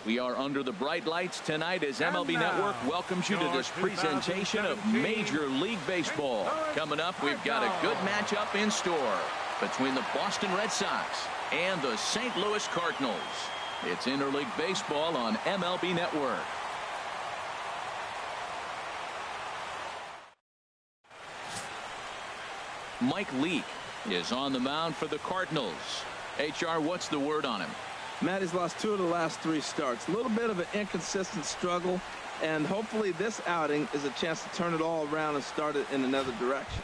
We are under the bright lights tonight as MLB Network welcomes you to this presentation of Major League Baseball. Coming up, we've got a good matchup in store between the Boston Red Sox and the St. Louis Cardinals. It's interleague baseball on MLB Network. Mike Leake is on the mound for the Cardinals. HR, what's the word on him? Matt, he's lost 2 of the last 3 starts. A little bit of an inconsistent struggle, and hopefully this outing is a chance to turn it all around and start it in another direction.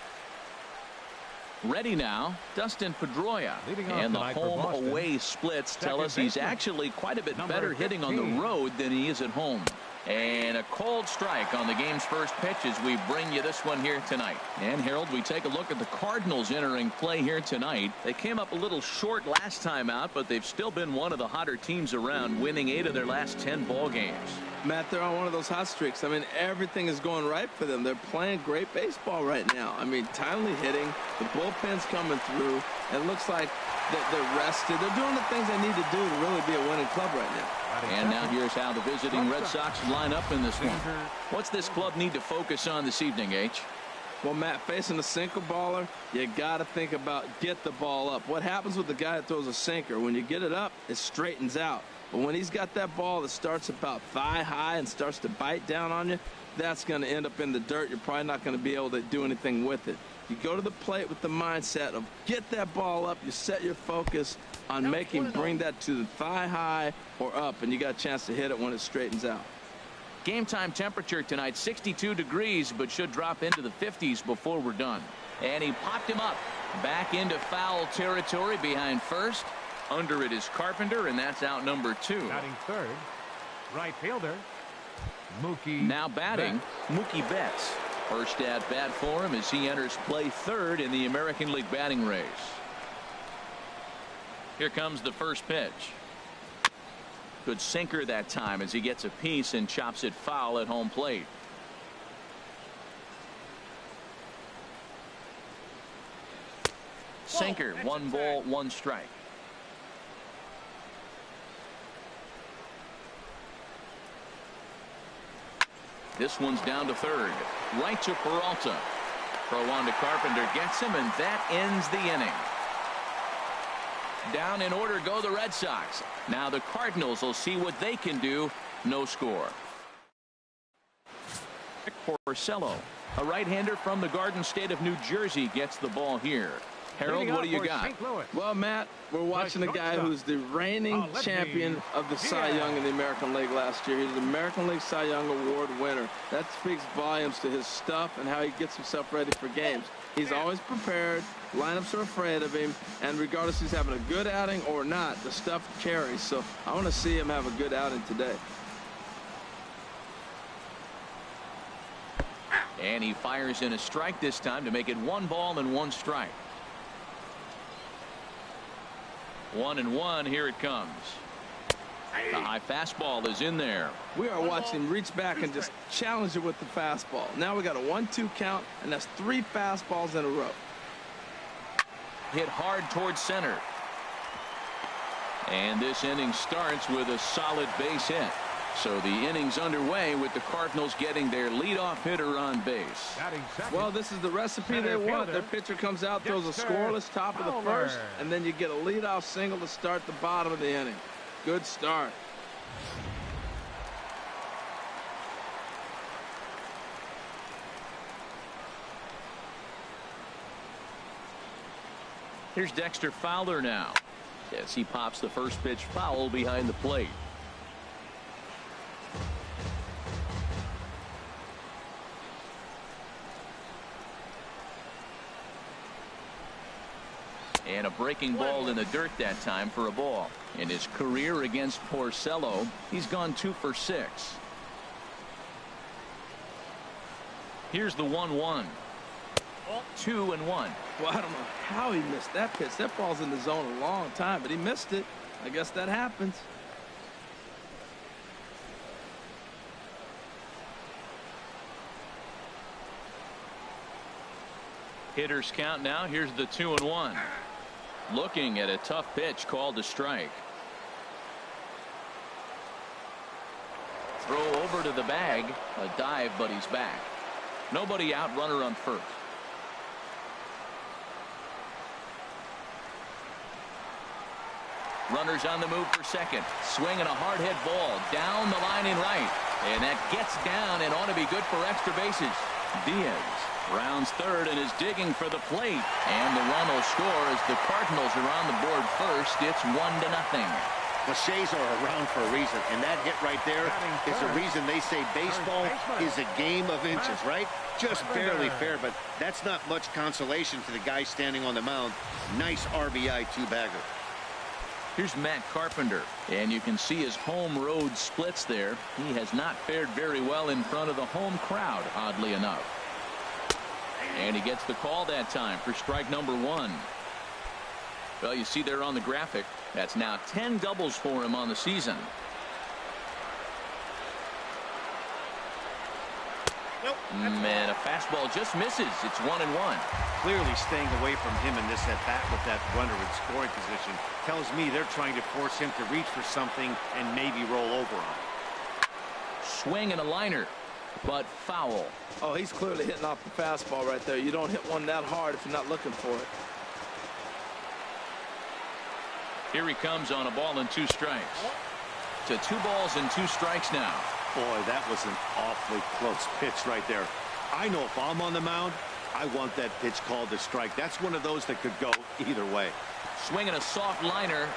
Ready now, Dustin Pedroia. And the home-away splits tell us he's actually quite a bit better hitting on the road than he is at home. And a cold strike on the game's first pitch as we bring you this one here tonight. And Harold, we take a look at the Cardinals entering play here tonight. They came up a little short last time out, but they've still been one of the hotter teams around, winning 8 of their last 10 ball games. Matt, they're on one of those hot streaks. I mean, everything is going right for them. They're playing great baseball right now. I mean, timely hitting, the bullpen's coming through, and it looks like that they're rested. They're doing the things they need to do to really be a winning club right now. And now here's how the visiting Red Sox line up in this one. What's this club need to focus on this evening, H? Well, Matt, facing a sinker baller, you got to think about get the ball up. What happens with the guy that throws a sinker? When you get it up, it straightens out. But when he's got that ball that starts about thigh high and starts to bite down on you, that's going to end up in the dirt. You're probably not going to be able to do anything with it. You go to the plate with the mindset of get that ball up. You set your focus on bring that to the thigh high or up, and you got a chance to hit it when it straightens out. Game time temperature tonight 62 degrees, but should drop into the 50s before we're done. And he popped him up back into foul territory behind first. Under it is Carpenter, and that's out number 2. Batting third, right fielder Mookie. Now batting Mookie Betts. First at bat for him as he enters play third in the American League batting race. Here comes the first pitch. Good sinker that time as he gets a piece and chops it foul at home plate. Sinker, 1 ball, 1 strike. This one's down to third. Right to Peralta. Throw on to Carpenter gets him, and that ends the inning. Down in order go the Red Sox. Now the Cardinals will see what they can do. No score. Porcello, a right-hander from the Garden State of New Jersey, gets the ball here. Harold, what do you got? Well, Matt, we're watching a guy who's the reigning champion of the Cy Young in the American League last year. He's the American League Cy Young Award winner. That speaks volumes to his stuff and how he gets himself ready for games. He's always prepared. Lineups are afraid of him, and regardless if he's having a good outing or not, the stuff carries. So I want to see him have a good outing today. And he fires in a strike this time to make it 1 ball and 1 strike. 1-1. Here it comes. The high fastball is in there. We are watching him reach back and just challenge it with the fastball. Now we got a 1-2 count, and that's 3 fastballs in a row. Hit hard towards center. And this inning starts with a solid base hit. So the inning's underway with the Cardinals getting their leadoff hitter on base. Well, this is the recipe they want. Their pitcher comes out, throws a scoreless top of the first, and then you get a leadoff single to start the bottom of the inning. Good start. Here's Dexter Fowler now as he pops the first pitch foul behind the plate. And a breaking ball in the dirt that time for a ball. In his career against Porcello, he's gone 2 for 6. Here's the 1-1. 2-1. Well, I don't know how he missed that pitch. That ball's in the zone a long time, but he missed it. I guess that happens. Hitters count now. Here's the 2-1. Looking at a tough pitch called a strike. Throw over to the bag. A dive, but he's back. Nobody out, runner on first. Runners on the move for second. Swinging a hard hit ball down the line in right. And that gets down and ought to be good for extra bases. Diaz rounds third and is digging for the plate. And the run will score as the Cardinals are on the board first. It's 1-0. Cliches are around for a reason, and that hit right there is the reason they say baseball is a game of inches, right? Just barely fair, but that's not much consolation to the guy standing on the mound. Nice RBI two-bagger. Here's Matt Carpenter, and you can see his home road splits there. He has not fared very well in front of the home crowd, oddly enough. And he gets the call that time for strike number 1. Well, you see there on the graphic, that's now 10 doubles for him on the season. And a fastball just misses. It's 1-1. Clearly staying away from him in this at-bat with that runner in scoring position tells me they're trying to force him to reach for something and maybe roll over on it. Swing and a liner, but foul. Oh, he's clearly hitting off the fastball right there. You don't hit one that hard if you're not looking for it. Here he comes on a ball and 2 strikes. To 2 balls and 2 strikes now. Boy, that was an awfully close pitch right there. I know if I'm on the mound, I want that pitch called a strike. That's one of those that could go either way. Swinging a soft liner.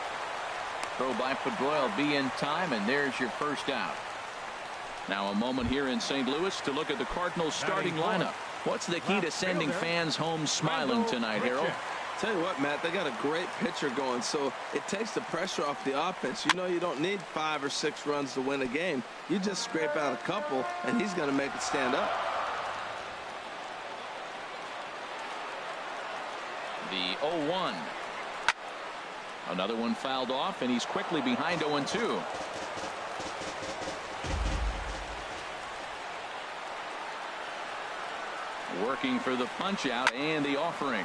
Throw by Pedroia will be in time, and there's your first out. Now a moment here in St. Louis to look at the Cardinals starting lineup. What's the key to sending fans home smiling tonight, Harold? Tell you what, Matt, they got a great pitcher going, so it takes the pressure off the offense. You know you don't need 5 or 6 runs to win a game. You just scrape out a couple, and he's going to make it stand up. The 0-1. Another one fouled off, and he's quickly behind 0-2. Working for the punch out and the offering.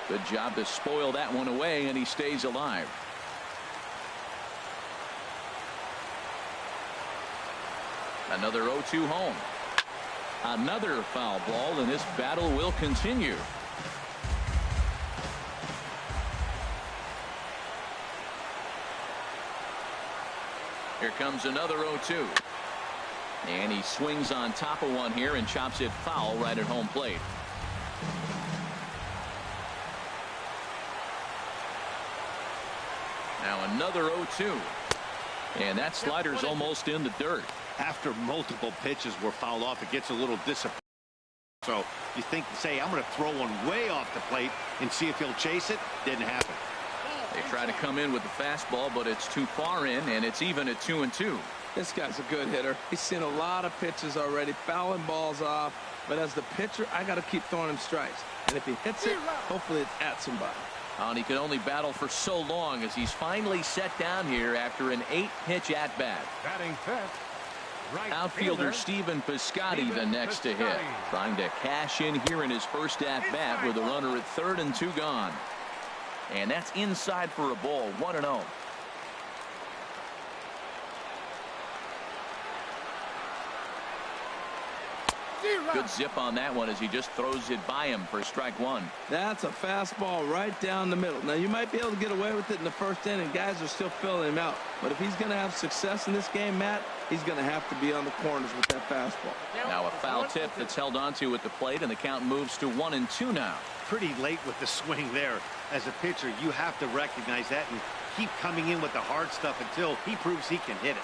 Good job to spoil that one away, and he stays alive. Another 0-2 home. Another foul ball, and this battle will continue. Here comes another 0-2. And he swings on top of one here and chops it foul right at home plate. Now another 0-2. And that slider's almost in the dirt. After multiple pitches were fouled off, it gets a little disappointing. So you think, say, I'm going to throw one way off the plate and see if he'll chase it. Didn't happen. They try to come in with the fastball, but it's too far in, and it's even at 2-2. This guy's a good hitter. He's seen a lot of pitches already, fouling balls off. But as the pitcher, I got to keep throwing him strikes. And if he hits it, hopefully it's at somebody. And he could only battle for so long as he's finally set down here after an 8-pitch at-bat. Batting fifth, right outfielder Stephen Piscotty the next to hit. Trying to cash in here in his first at-bat with a runner at third and 2 gone. And that's inside for a ball, 1-0. Good zip on that one as he just throws it by him for strike 1. That's a fastball right down the middle. Now you might be able to get away with it in the first inning. Guys are still filling him out. But if he's going to have success in this game, Matt, he's going to have to be on the corners with that fastball. Now a foul tip that's held onto at the plate, and the count moves to 1-2 now. Pretty late with the swing there. As a pitcher, you have to recognize that and keep coming in with the hard stuff until he proves he can hit it.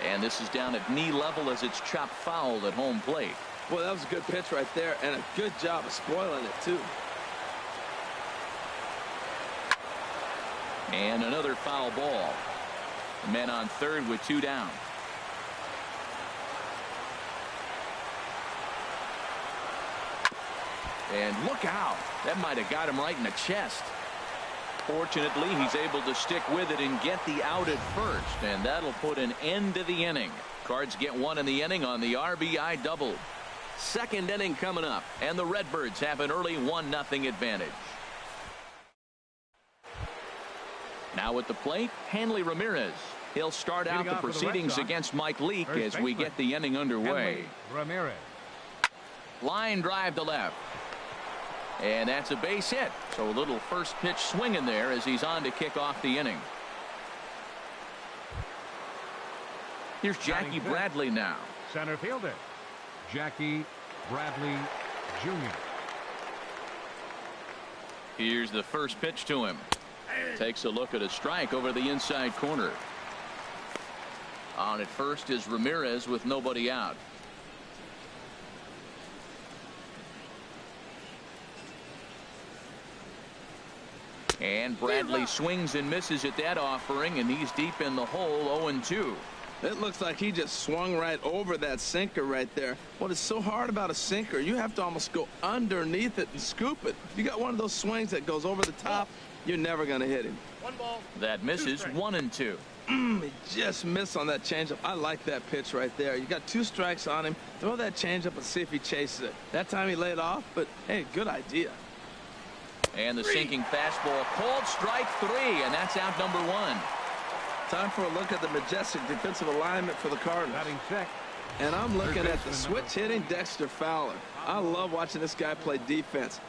And this is down at knee level as it's chopped foul at home plate. Well, that was a good pitch right there, and a good job of spoiling it, too. And another foul ball. Men on third with 2 down. And look out. That might have got him right in the chest. Fortunately, he's able to stick with it and get the out at first, and that'll put an end to the inning. Cards get 1 in the inning on the RBI double. Second inning coming up, and the Redbirds have an early 1-0 advantage. Now at the plate, Hanley Ramirez. He'll start out the proceedings against Mike Leake as we get the inning underway. Ramirez. Line drive to left. And that's a base hit. So a little first pitch swing in there as he's on to kick off the inning. Here's Jackie Bradley now. Center fielder, Jackie Bradley Jr. Here's the first pitch to him. Takes a look at a strike over the inside corner. On at first is Ramirez with nobody out. And Bradley swings and misses at that offering, and he's deep in the hole, 0-2. It looks like he just swung right over that sinker right there. What is so hard about a sinker, you have to almost go underneath it and scoop it. If you got one of those swings that goes over the top, you're never going to hit him. One ball. That misses, 1-2. He just missed on that changeup. I like that pitch right there. You got 2 strikes on him. Throw that changeup and see if he chases it. That time he laid off, but hey, good idea. And the sinking fastball, called strike 3, and that's out number 1. Time for a look at the majestic defensive alignment for the Cardinals. Batting check. And I'm looking at the switch hitting Dexter Fowler. I love watching this guy play defense.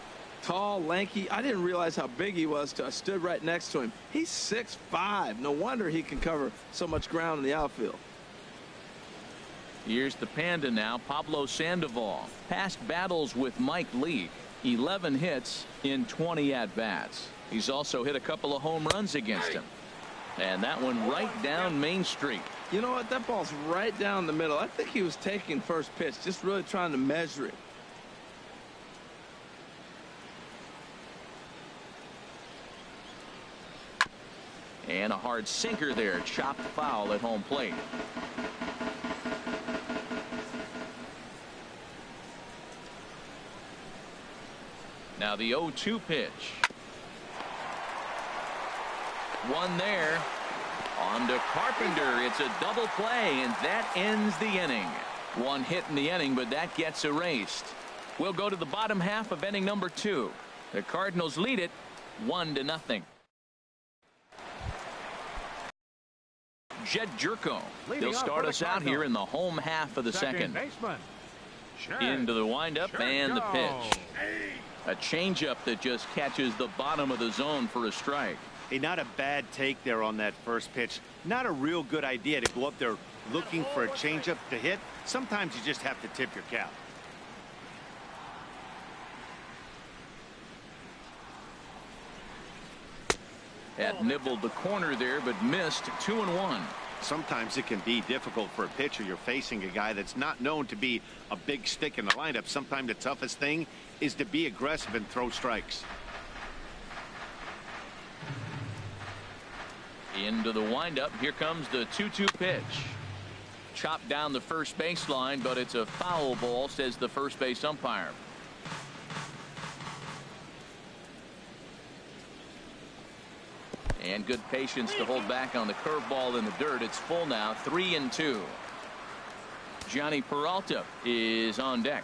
Tall, lanky. I didn't realize how big he was till I stood right next to him. He's 6'5". No wonder he can cover so much ground in the outfield. Here's the Panda now, Pablo Sandoval. Past battles with Mike Leake. 11 hits in 20 at-bats. He's also hit a couple of home runs against him. And that one right down Main Street. You know what? That ball's right down the middle. I think he was taking first pitch, just really trying to measure it. And a hard sinker there, chopped foul at home plate. Now the 0-2 pitch. One there. On to Carpenter. It's a double play, and that ends the inning. One hit in the inning, but that gets erased. We'll go to the bottom half of inning number 2. The Cardinals lead it 1-0. Jed Jerko. He'll start us out here in the home half of the second. Into the windup and the pitch. A changeup that just catches the bottom of the zone for a strike. Hey, not a bad take there on that first pitch. Not a real good idea to go up there looking for a changeup to hit. Sometimes you just have to tip your cap. Had nibbled the corner there, but missed. 2-1. Sometimes it can be difficult for a pitcher. You're facing a guy that's not known to be a big stick in the lineup. Sometimes the toughest thing is to be aggressive and throw strikes. Into the windup. Here comes the 2-2 pitch. Chopped down the first baseline, but it's a foul ball, says the first base umpire. And good patience to hold back on the curveball in the dirt. It's full now, 3-2. Johnny Peralta is on deck.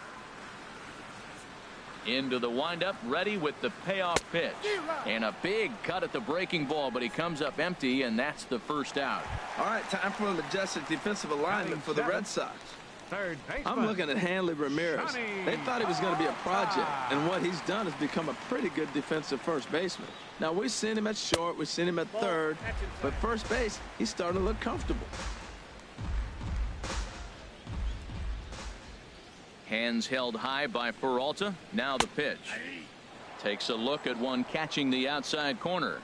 Into the windup, ready with the payoff pitch. And a big cut at the breaking ball, but he comes up empty, and that's the first out. All right, time for a majestic defensive alignment for the Red Sox. I'm looking at Hanley Ramirez. They thought he was going to be a project, and what he's done is become a pretty good defensive first baseman. Now, we've seen him at short, we've seen him at third, but first base, he's starting to look comfortable. Hands held high by Peralta. Now the pitch. Takes a look at one catching the outside corner.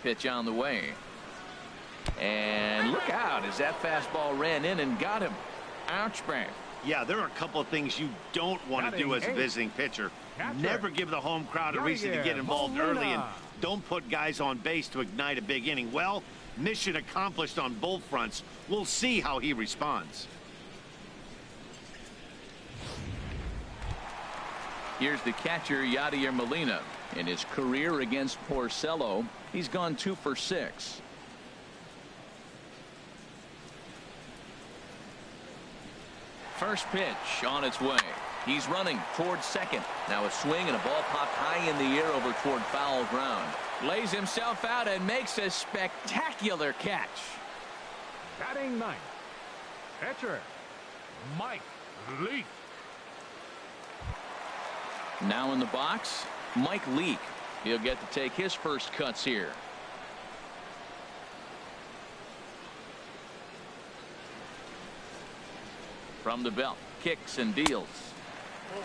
Pitch on the way. And look out as that fastball ran in and got him. Ouch, bang. Yeah, there are a couple of things you don't want to do as a visiting pitcher. Never give the home crowd a reason to get involved early, and don't put guys on base to ignite a big inning. Well, mission accomplished on both fronts. We'll see how he responds. Here's the catcher, Yadier Molina. In his career against Porcello, he's gone 2 for 6. First pitch on its way. He's running towards second. Now a swing and a ball popped high in the air over toward foul ground. Lays himself out and makes a spectacular catch. Batting ninth, pitcher, Mike Leake. Now in the box, Mike Leake. He'll get to take his first cuts here. From the belt, kicks and deals.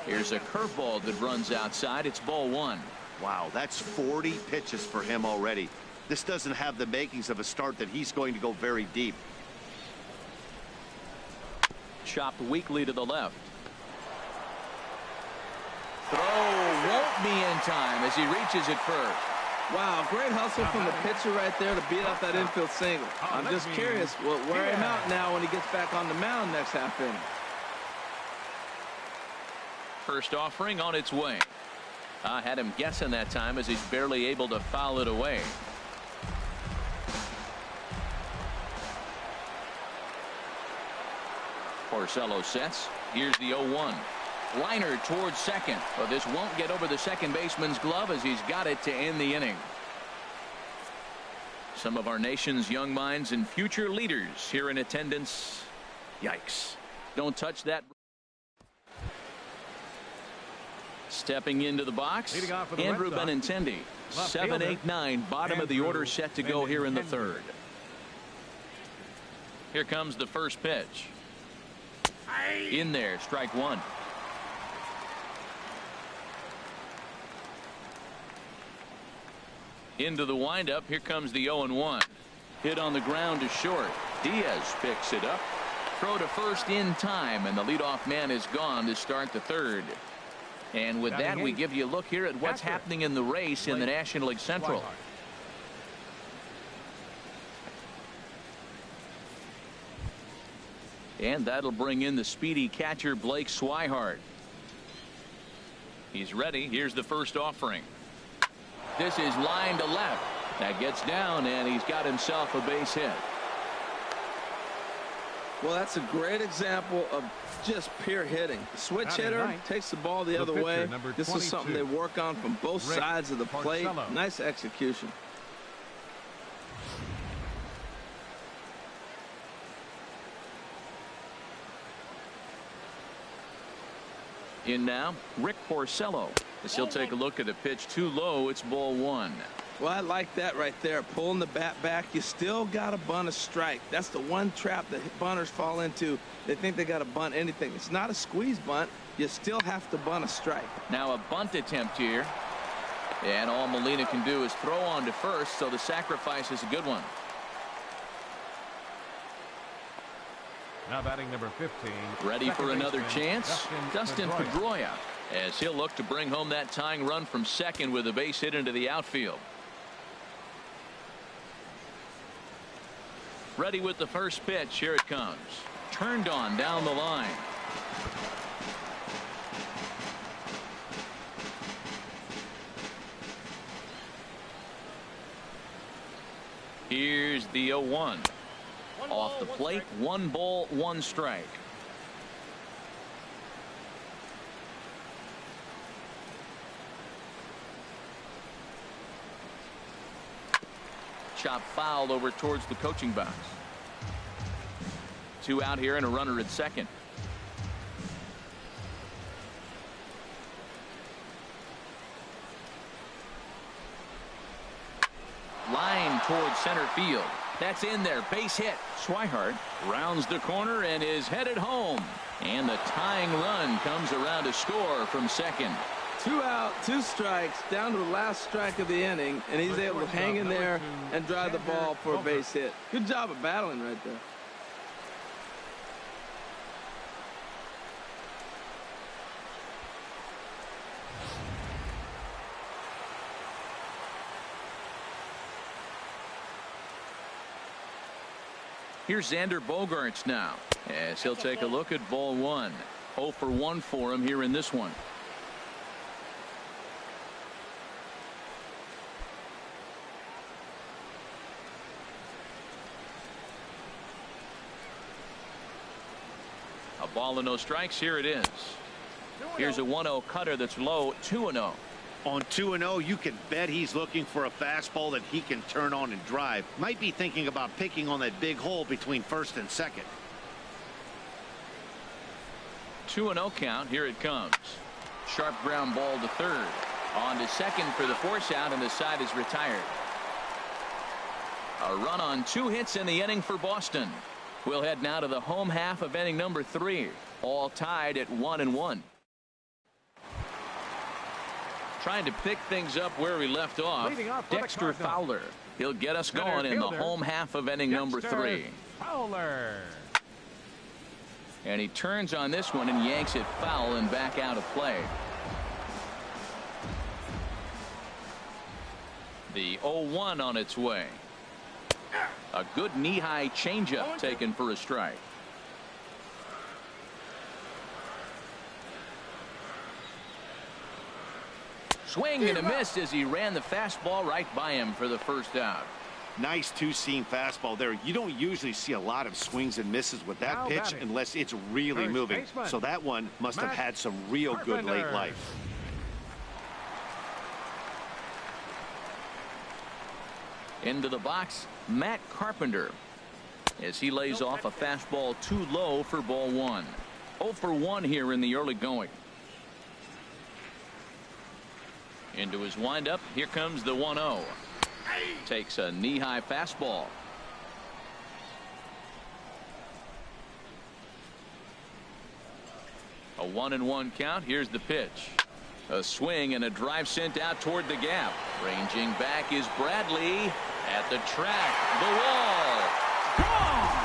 Here's a curveball that runs outside. It's ball one. Wow, that's 40 pitches for him already. This doesn't have the makings of a start that he's going to go very deep. Chopped weakly to the left. Throw won't be in time as he reaches it first. Wow, great hustle from the pitcher right there to beat out that infield single. I'm just curious, will it wear him out now when he gets back on the mound next half inning? First offering on its way. I had him guessing that time as he's barely able to foul it away. Porcello sets. Here's the 0-1. Liner towards second, but this won't get over the second baseman's glove as he's got it to end the inning. Some of our nation's young minds and future leaders here in attendance. Yikes. Don't touch that. Stepping into the box, Andrew Benintendi. 7, 8, 9, bottom of the order set to go here in the third. Here comes the first pitch. In there, strike one. Into the windup. Here comes the 0-1. Hit on the ground to short. Diaz picks it up. Throw to first in time, and the leadoff man is gone to start the third. And with that, we give you a look here at what's happening in the race in the National League Central. And that'll bring in the speedy catcher Blake Swihart. He's ready. Here's the first offering. This is line to left. That gets down, and he's got himself a base hit. Well, that's a great example of just pure hitting. The switch hitter takes the ball the other way. This is something they work on from both sides of the plate. Nice execution. In now, Rick Porcello. As he'll take a look at a pitch too low. It's ball one. Well, I like that right there. Pulling the bat back. You still got to bunt a strike. That's the one trap that bunters fall into. They think they got to bunt anything. It's not a squeeze bunt. You still have to bunt a strike. Now a bunt attempt here. And all Molina can do is throw on to first, so the sacrifice is a good one. Now batting number 15. Ready for another chance? Dustin Pedroia, as he'll look to bring home that tying run from second with a base hit into the outfield. Ready with the first pitch. Here it comes. Turned on down the line. Here's the 0-1. Off the plate, 1 ball, 1 strike. Chop fouled over towards the coaching box. 2 out here and a runner at second. Line towards center field. That's in there. Base hit. Swihart rounds the corner and is headed home. And the tying run comes around to score from second. 2 out, 2 strikes, down to the last strike of the inning, and he's able to hang in there and drive the ball for a base hit. Good job of battling right there. Here's Xander Bogaerts now, as he'll take a look at ball one. 0 for 1 for him here in this one. A ball and no strikes. Here it is. Here's a 1-0 cutter that's low, 2-0. On 2-0, you can bet he's looking for a fastball that he can turn on and drive. Might be thinking about picking on that big hole between first and second. 2-0 count. Here it comes. Sharp ground ball to third. On to second for the force out, and the side is retired. A run on 2 hits in the inning for Boston. We'll head now to the home half of inning number 3. All tied at 1-1. Trying to pick things up where we left off. Dexter Fowler. He'll get us going in the home half of inning number 3. Fowler. And he turns on this one and yanks it foul and back out of play. The 0-1 on its way. A good knee-high changeup taken for a strike. Swing and a miss as he ran the fastball right by him for the first out. Nice two-seam fastball there. You don't usually see a lot of swings and misses with that pitch unless it's really moving. So that one must have had some real good late life. Into the box, Matt Carpenter, as he lays off a fastball too low for ball 1. 0 for 1 here in the early going. Into his windup. Here comes the 1-0. Takes a knee-high fastball. A 1-1 count. Here's the pitch. A swing and a drive sent out toward the gap. Ranging back is Bradley at the track. The wall. Gone!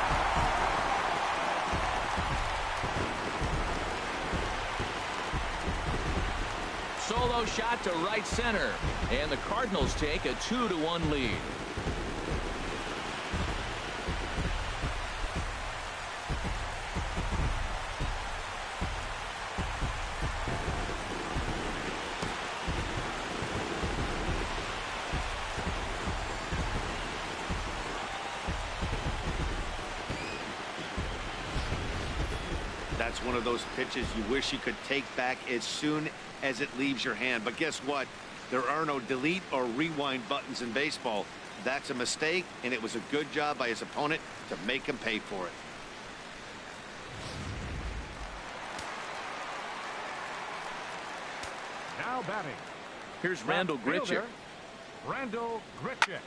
Solo shot to right center, and the Cardinals take a 2-1 lead. That's one of those pitches you wish you could take back as soon as it leaves your hand. But guess what? There are no delete or rewind buttons in baseball. That's a mistake, and it was a good job by his opponent to make him pay for it. Now batting. Here's Randall Grichuk. Randall Grichuk.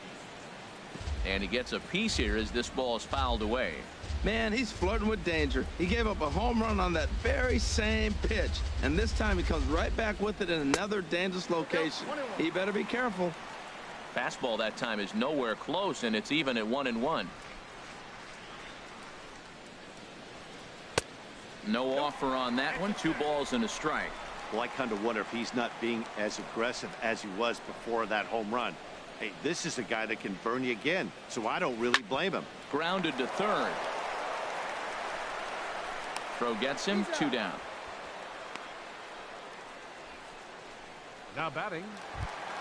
And he gets a piece here as this ball is fouled away. Man, he's flirting with danger. He gave up a home run on that very same pitch, and this time he comes right back with it in another dangerous location. He better be careful. Fastball that time is nowhere close, and it's even at 1-1. No offer on that one. 2 balls and a strike. Well, I kind of wonder if he's not being as aggressive as he was before that home run. Hey, this is a guy that can burn you again, so I don't really blame him. Grounded to third. Throw gets him. 2 down. Now batting.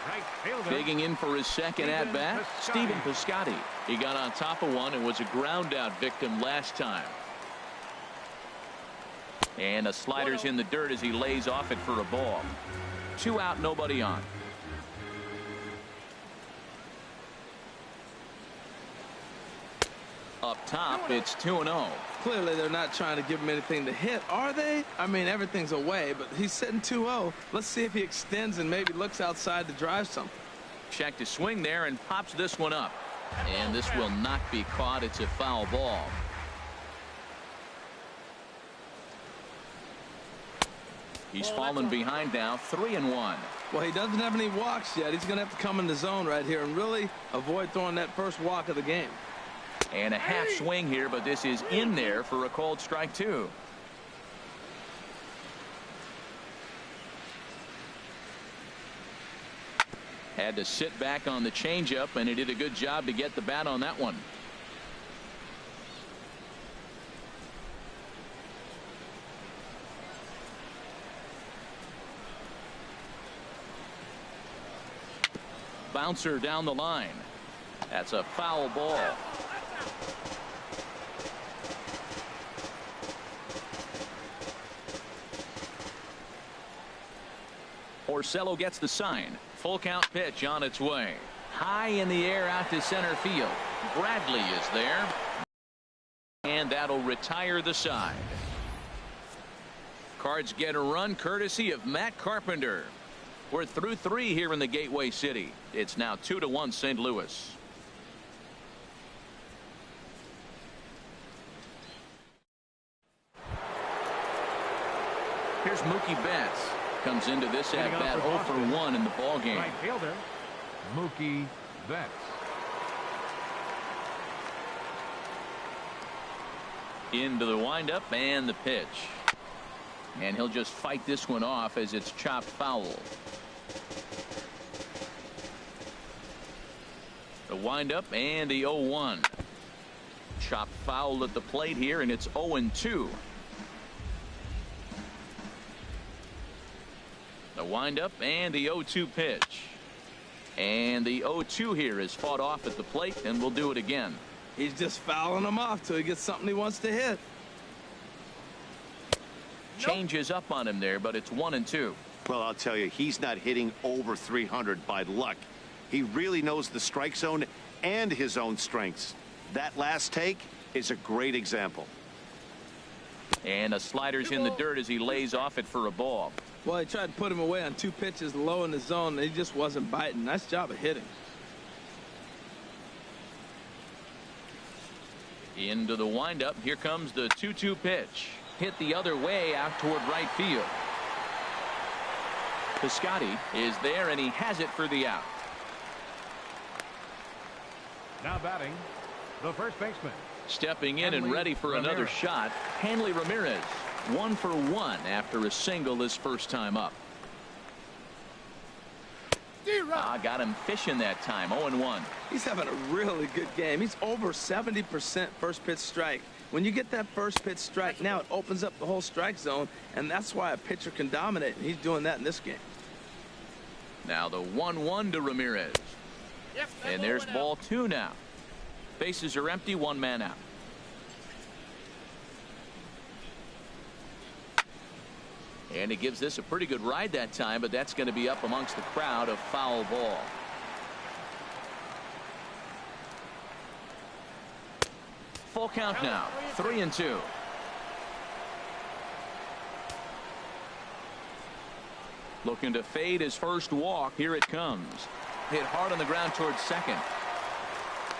Right fielder. Digging in for his second at bat, Stephen Piscotty. He got on top of one and was a ground out victim last time. And a slider's in the dirt as he lays off it for a ball. 2 out, nobody on. Up top, it's 2-0. Clearly, they're not trying to give him anything to hit, are they? I mean, everything's away, but he's sitting 2-0. Let's see if he extends and maybe looks outside to drive something. Checked his swing there and pops this one up. And this will not be caught. It's a foul ball. He's fallen behind now, 3-1. Well, he doesn't have any walks yet. He's going to have to come in the zone right here and really avoid throwing that first walk of the game. And a half swing here, but this is in there for a called strike 2. Had to sit back on the changeup, and he did a good job to get the bat on that one. Bouncer down the line. That's a foul ball. Orsello gets the sign. Full count pitch on its way. High in the air out to center field. Bradley is there. And that'll retire the side. Cards get a run courtesy of Matt Carpenter. We're through 3 here in the Gateway City. It's now 2-1 St. Louis. Here's Mookie Betts. Comes into this at bat 0 for 1 in the ball game. Right fielder, Mookie Betts. Into the windup and the pitch. And he'll just fight this one off as it's chopped foul. The windup and the 0-1. Chopped foul at the plate here, and it's 0-2. The windup and the 0-2 pitch. And the 0-2 here is fought off at the plate, and we'll do it again. He's just fouling him off till he gets something he wants to hit. Changes up on him there, but it's 1-2. Well, I'll tell you, he's not hitting over 300 by luck. He really knows the strike zone and his own strengths. That last take is a great example. And a slider's in the dirt as he lays off it for a ball. Well, he tried to put him away on 2 pitches low in the zone, and he just wasn't biting. Nice job of hitting. Into the windup. Here comes the 2-2 pitch. Hit the other way out toward right field. Piscotty is there, and he has it for the out. Now batting, the first baseman. Stepping in and ready for another shot, Hanley Ramirez. 1 for 1 after a single his first time up. Got him fishing that time. 0-1. He's having a really good game. He's over 70% first pitch strike. When you get that first pitch strike, now it opens up the whole strike zone, and that's why a pitcher can dominate, and he's doing that in this game. Now the 1-1 to Ramirez. And there's ball 2 now. Bases are empty, 1 man out. And he gives this a pretty good ride that time, but that's going to be up amongst the crowd. A foul ball. Full count now. 3-2. Looking to fade his first walk. Here it comes. Hit hard on the ground towards second.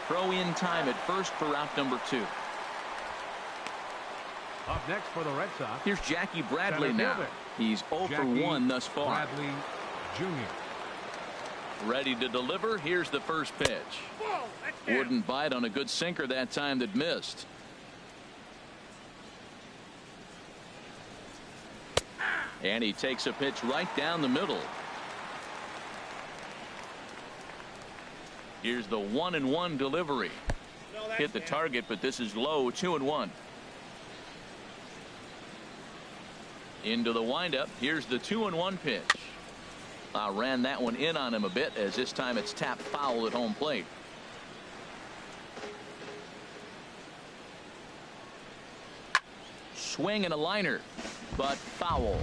Throw in time at first for out number 2. Up next for the Red Sox. Here's Jackie Bradley now. He's 0 for 1 thus far. Bradley Jr. Ready to deliver. Here's the first pitch. Wouldn't bite on a good sinker that time that missed. And he takes a pitch right down the middle. Here's the 1-1 delivery. Hit the target, but this is low. 2-1. Into the windup. Here's the 2-1 pitch. Ran that one in on him a bit, as this time it's tapped foul at home plate. Swing and a liner, but foul.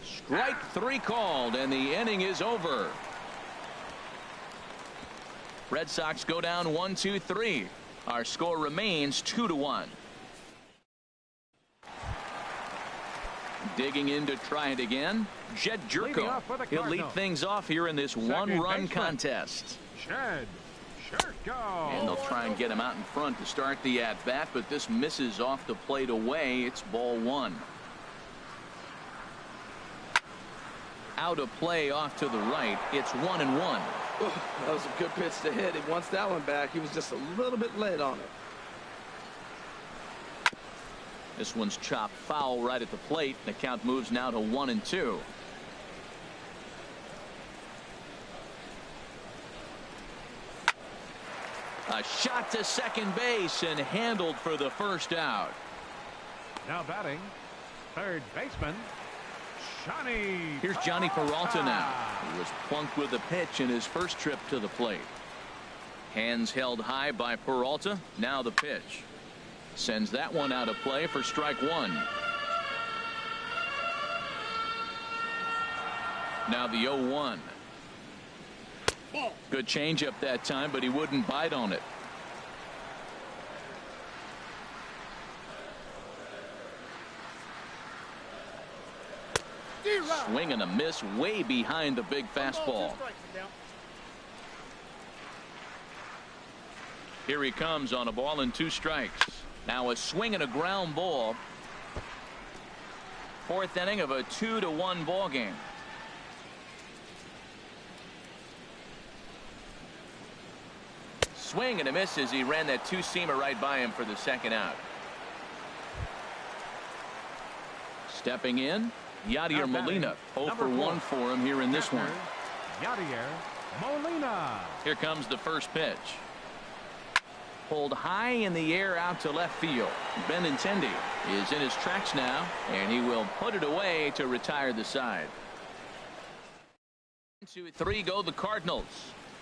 Strike 3 called, and the inning is over. Red Sox go down 1-2-3. Our score remains 2-1. Digging in to try it again. Jed Jerko. He'll lead things off here in this 1-run contest. Jed Jerko. And they'll try and get him out in front to start the at-bat, but this misses off the plate away. It's ball 1. Out of play off to the right. It's 1-1. Oh, that was a good pitch to hit. He wants that one back. He was just a little bit late on it. This one's chopped foul right at the plate. The count moves now to 1-2. A shot to second base and handled for the first out. Now batting, third baseman, Johnny. Here's Johnny Peralta now. He was plunked with a pitch in his first trip to the plate. Hands held high by Peralta. Now the pitch. Sends that one out of play for strike one. Now the 0-1. Good changeup that time, but he wouldn't bite on it. Swing and a miss way behind the big fastball. Here he comes on a ball and 2 strikes. Now a swing and a ground ball. 4th inning of a 2-1 ball game. Swing and a miss as he ran that 2-seamer right by him for the 2nd out. Stepping in, Yadier Molina. 0 for 1 for him here in this one. Yadier Molina. Here comes the first pitch. Pulled high in the air out to left field. Benintendi is in his tracks now, and he will put it away to retire the side. 2-3 go the Cardinals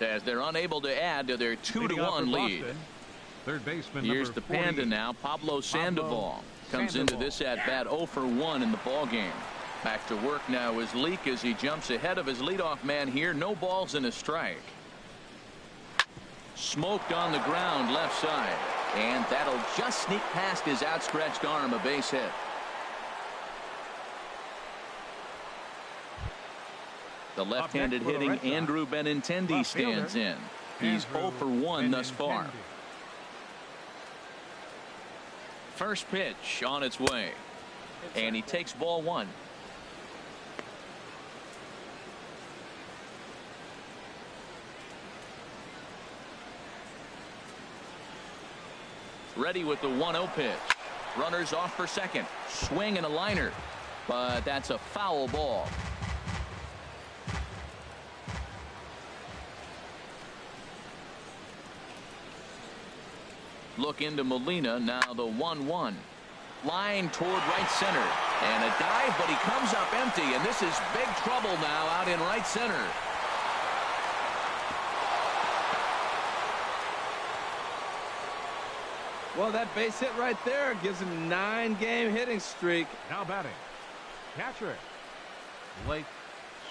as they're unable to add to their 2-1 lead. Third baseman. Here's the Panda now. Pablo Sandoval comes into this at bat 0 for 1 in the ball game. Back to work now is Leak as he jumps ahead of his leadoff man here. No balls and a strike. Smoked on the ground left side, and that'll just sneak past his outstretched arm, a base hit. The left-handed hitting Andrew Benintendi stands in. He's 0 for 1 thus far. First pitch on its way, and he takes ball 1. Ready with the 1-0 pitch. Runners off for second. Swing and a liner, but that's a foul ball. Look into Molina. Now the 1-1. Line toward right center. And a dive, but he comes up empty. And this is big trouble now out in right center. Well, that base hit right there gives him a 9-game hitting streak. Now batting, catcher Blake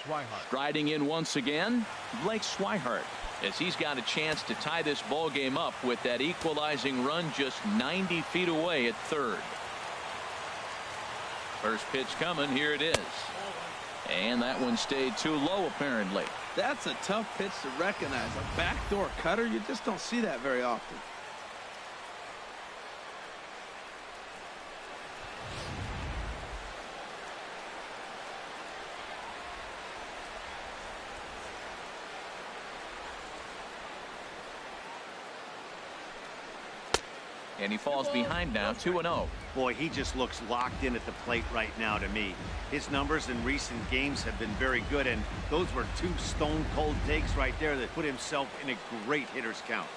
Swihart. Striding in once again, Blake Swihart, as he's got a chance to tie this ball game up with that equalizing run just 90 feet away at third. First pitch coming. Here it is. And that one stayed too low, apparently. That's a tough pitch to recognize. A backdoor cutter, you just don't see that very often. And he falls behind now, 2-0. Boy, he just looks locked in at the plate right now to me. His numbers in recent games have been very good, and those were 2 stone-cold takes right there that put himself in a great hitter's count.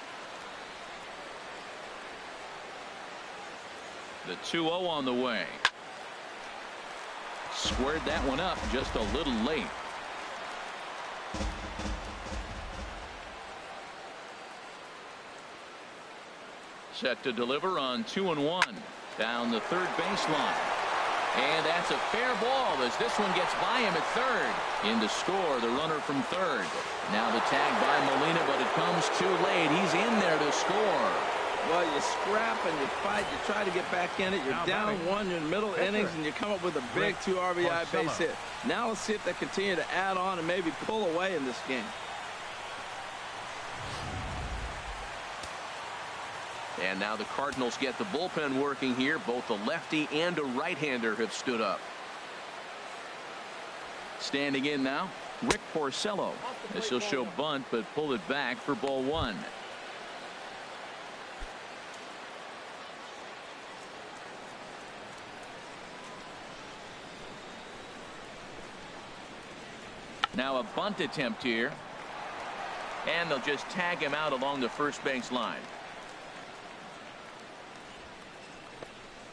The 2-0 on the way. Squared that one up just a little late. Set to deliver on 2-1 down the third baseline. And that's a fair ball as this one gets by him at third. In to score the runner from third. Now the tag by Molina, but it comes too late. He's in there to score. Well, you scrap and you fight. You try to get back in it. You're down 1 in the middle innings, and you come up with a big 2 RBI base hit. Now let's see if they continue to add on and maybe pull away in this game. And now the Cardinals get the bullpen working here. Both a lefty and a right-hander have stood up. Standing in now, Rick Porcello. This will show bunt, but pull it back for ball 1. Now a bunt attempt here. And they'll just tag him out along the first base line.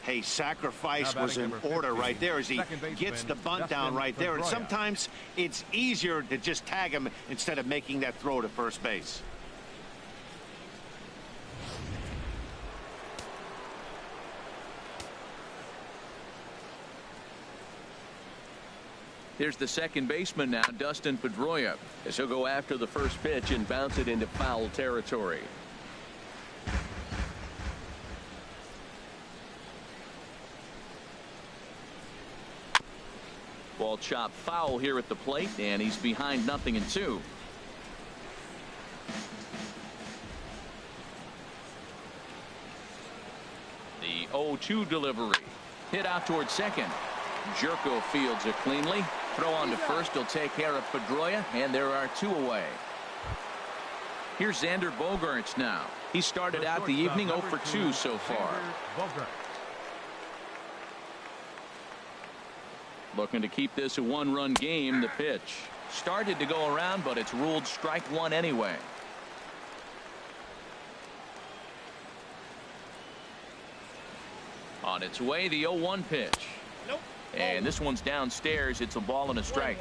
Hey, sacrifice was in order right there as he gets the bunt down right there. And sometimes it's easier to just tag him instead of making that throw to first base. Here's the second baseman now, Dustin Pedroia, as he'll go after the first pitch and bounce it into foul territory. Ball chopped foul here at the plate, and he's behind 0-2. The 0-2 delivery. Hit out towards second. Jerko fields it cleanly. Throw on to first. He'll take care of Pedroia, and there are 2 away. Here's Xander Bogaerts now. He started out the evening 0 for 2 so far. Looking to keep this a 1-run game. The pitch started to go around, but it's ruled strike 1 anyway. On its way, the 0-1 pitch. Nope. And this one's downstairs. It's a ball and a strike.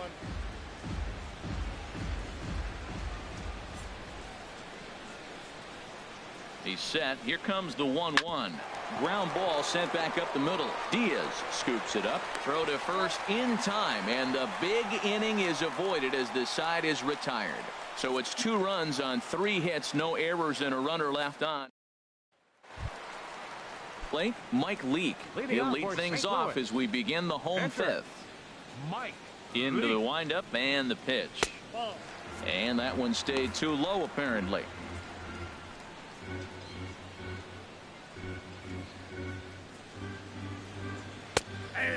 He's set. Here comes the 1-1. Ground ball sent back up the middle. Diaz scoops it up. Throw to first in time, and the big inning is avoided as the side is retired. So it's 2 runs on 3 hits, no errors, and a runner left on. Plate, Mike Leake. He'll lead things off as we begin the home 5th. Mike Into the windup and the pitch. And that one stayed too low apparently.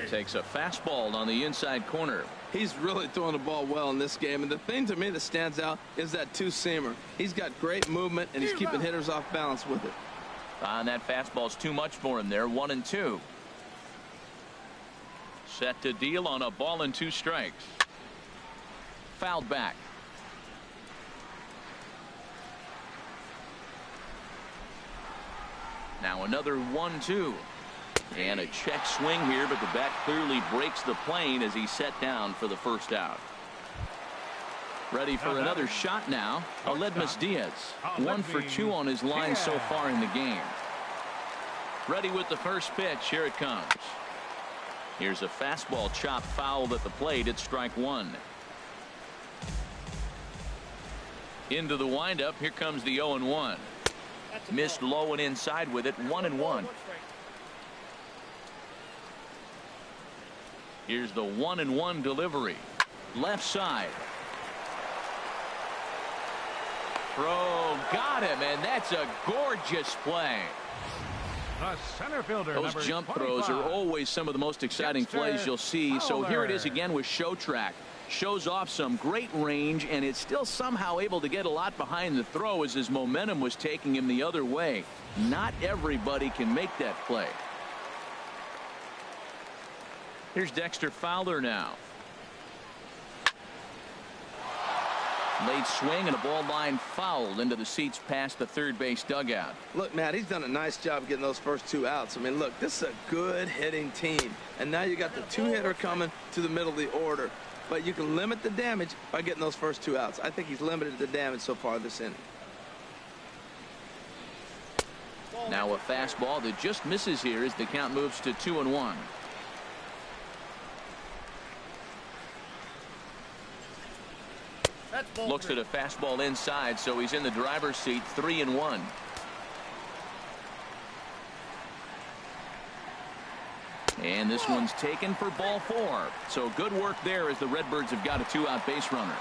Takes a fastball on the inside corner. He's really throwing the ball well in this game, and the thing to me that stands out is that 2-seamer. He's got great movement, and he's keeping hitters off balance with it. And that fastball's too much for him there. 1-2. Set to deal on a ball and 2 strikes. Fouled back. Now another 1-2. And a check swing here, but the bat clearly breaks the plane as he's set down for the first out. Ready for another shot now. Aledmus Diaz. 1 for 2 on his line so far in the game. Ready with the first pitch. Here it comes. Here's a fastball chopped foul at the plate. It's strike 1. Into the windup. Here comes the 0-1. Missed low and inside with it. 1-1. Here's the 1-1 delivery. Left side. Throw got him, and that's a gorgeous play. The center fielder, those jump 25. Throws are always some of the most exciting plays you'll see. So here it is again with Show Track. Shows off some great range, and it's still somehow able to get a lot behind the throw as his momentum was taking him the other way. Not everybody can make that play. Here's Dexter Fowler now. Late swing and a ball line foul into the seats past the third base dugout. Look, Matt, he's done a nice job getting those first 2 outs. I mean, look, this is a good hitting team. And now you got the 2-hitter coming to the middle of the order. But you can limit the damage by getting those first 2 outs. I think he's limited the damage so far this inning. Now a fastball that just misses here as the count moves to 2-1. Looks at a fastball inside, so he's in the driver's seat. 3-1. And this one's taken for ball 4. So good work there as the Redbirds have got a 2-out base runner.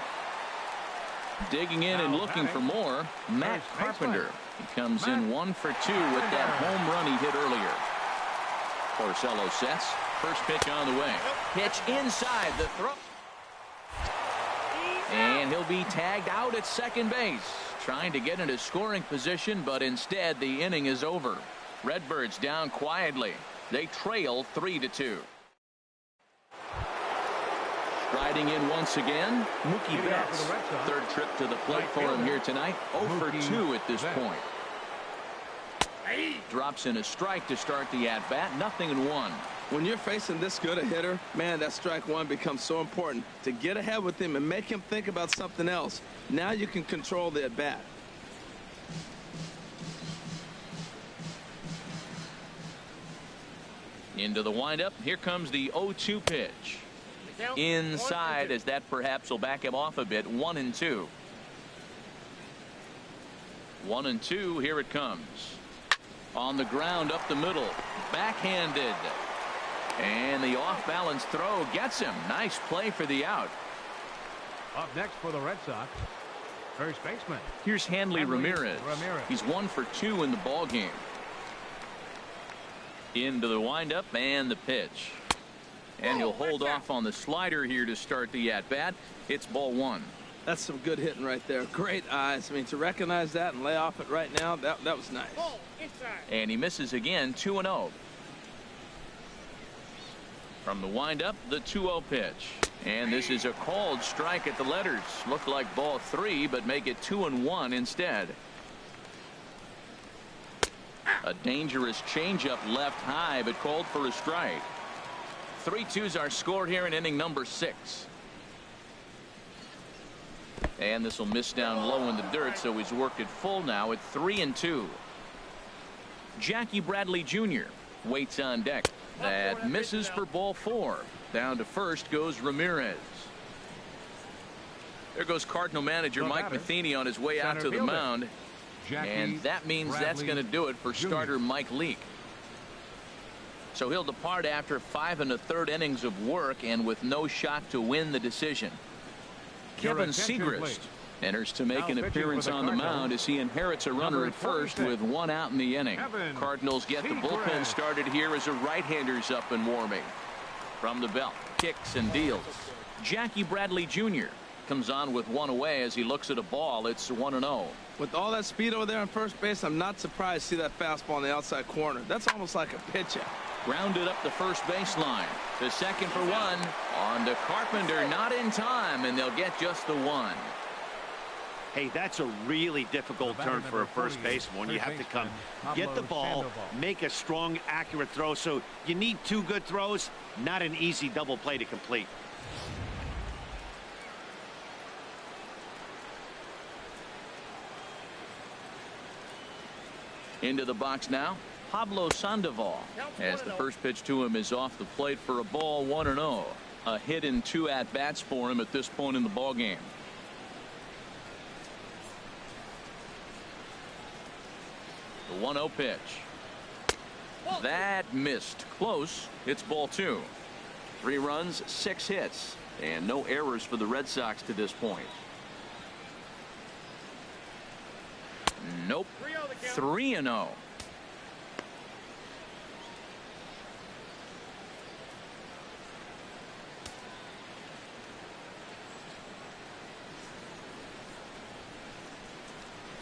Digging in and looking for more, Matt Carpenter. He comes in 1 for 2 with that home run he hit earlier. Porcello sets. First pitch on the way. Pitch inside the throw. And he'll be tagged out at second base. Trying to get into scoring position, but instead the inning is over. Redbirds down quietly. They trail 3-2. Striding in once again, Mookie Betts. Third trip to the plate for him here tonight. 0 for 2 at this point. Drops in a strike to start the at-bat. 0-1. When you're facing this good a hitter, man, that strike 1 becomes so important to get ahead with him and make him think about something else. Now you can control the at-bat. Into the windup. Here comes the 0-2 pitch. inside, as that perhaps will back him off a bit. 1-2. 1-2. Here it comes. On the ground up the middle. Backhanded. And the off-balance throw gets him. Nice play for the out. Up next for the Red Sox, first baseman. Here's Hanley Ramirez. He's 1 for 2 in the ball game. Into the windup and the pitch. And he'll hold off on the slider here to start the at-bat. It's ball 1. That's some good hitting right there. Great eyes. I mean, to recognize that and lay off it right now, that was nice. And he misses again. 2-0. From the windup, the 2-0 pitch. And this is a called strike at the letters. Looked like ball 3, but make it 2-1 instead. A dangerous changeup left high, but called for a strike. 3-2s are scored here in inning number 6. And this will miss down low in the dirt, so he's worked it full now at 3-2. Jackie Bradley Jr. waits on deck. That misses for ball 4. Down to first goes Ramirez. There goes Cardinal manager Mike Matheny on his way out to the mound. And that means that's going to do it for starter Mike Leake. So he'll depart after 5 1/3 innings of work and with no shot to win the decision. Kevin Segrist enters to make an appearance on the mound as he inherits a runner at first with 1 out in the inning. Cardinals get the bullpen started here as a right-hander's up and warming. From the belt, kicks and deals. Jackie Bradley Jr. comes on with 1 away as he looks at a ball. It's 1-0. With all that speed over there on first base, I'm not surprised to see that fastball in the outside corner. That's almost like a pitch out. Grounded up the first baseline. To second for 1. On to Carpenter, not in time, and they'll get just the 1. Hey, that's a really difficult turn for a first baseman when you have to come get the ball, make a strong, accurate throw. So you need 2 good throws, not an easy double play to complete. Into the box now, Pablo Sandoval, as the first pitch to him is off the plate for a ball. 1-0. A hit in 2 at-bats for him at this point in the ball game. The 1-0 pitch. That missed. Close. It's ball 2. 3 runs, 6 hits, and no errors for the Red Sox to this point. Nope. 3-0.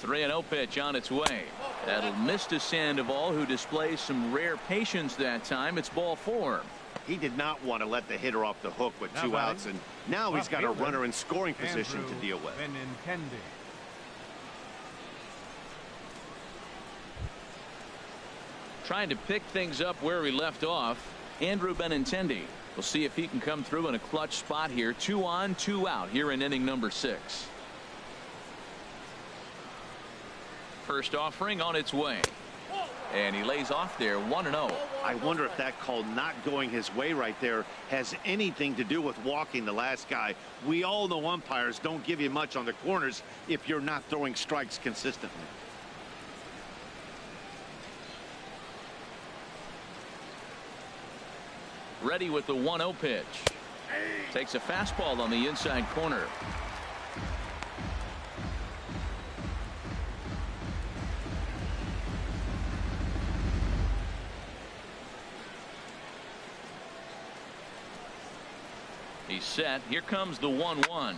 .3-0 pitch on its way. That'll miss to Sandoval, who displays some rare patience that time. It's ball 4. He did not want to let the hitter off the hook with 2 outs, and now he's got a runner in scoring position to deal with. Trying to pick things up where we left off. Andrew Benintendi. We'll see if he can come through in a clutch spot here. 2 on, 2 out here in inning number 6. First offering on its way. And he lays off there. 1-0. I wonder if that call not going his way right there has anything to do with walking the last guy. We all know umpires don't give you much on the corners if you're not throwing strikes consistently. Ready with the 1-0 pitch. Takes a fastball on the inside corner. He's set. Here comes the 1-1.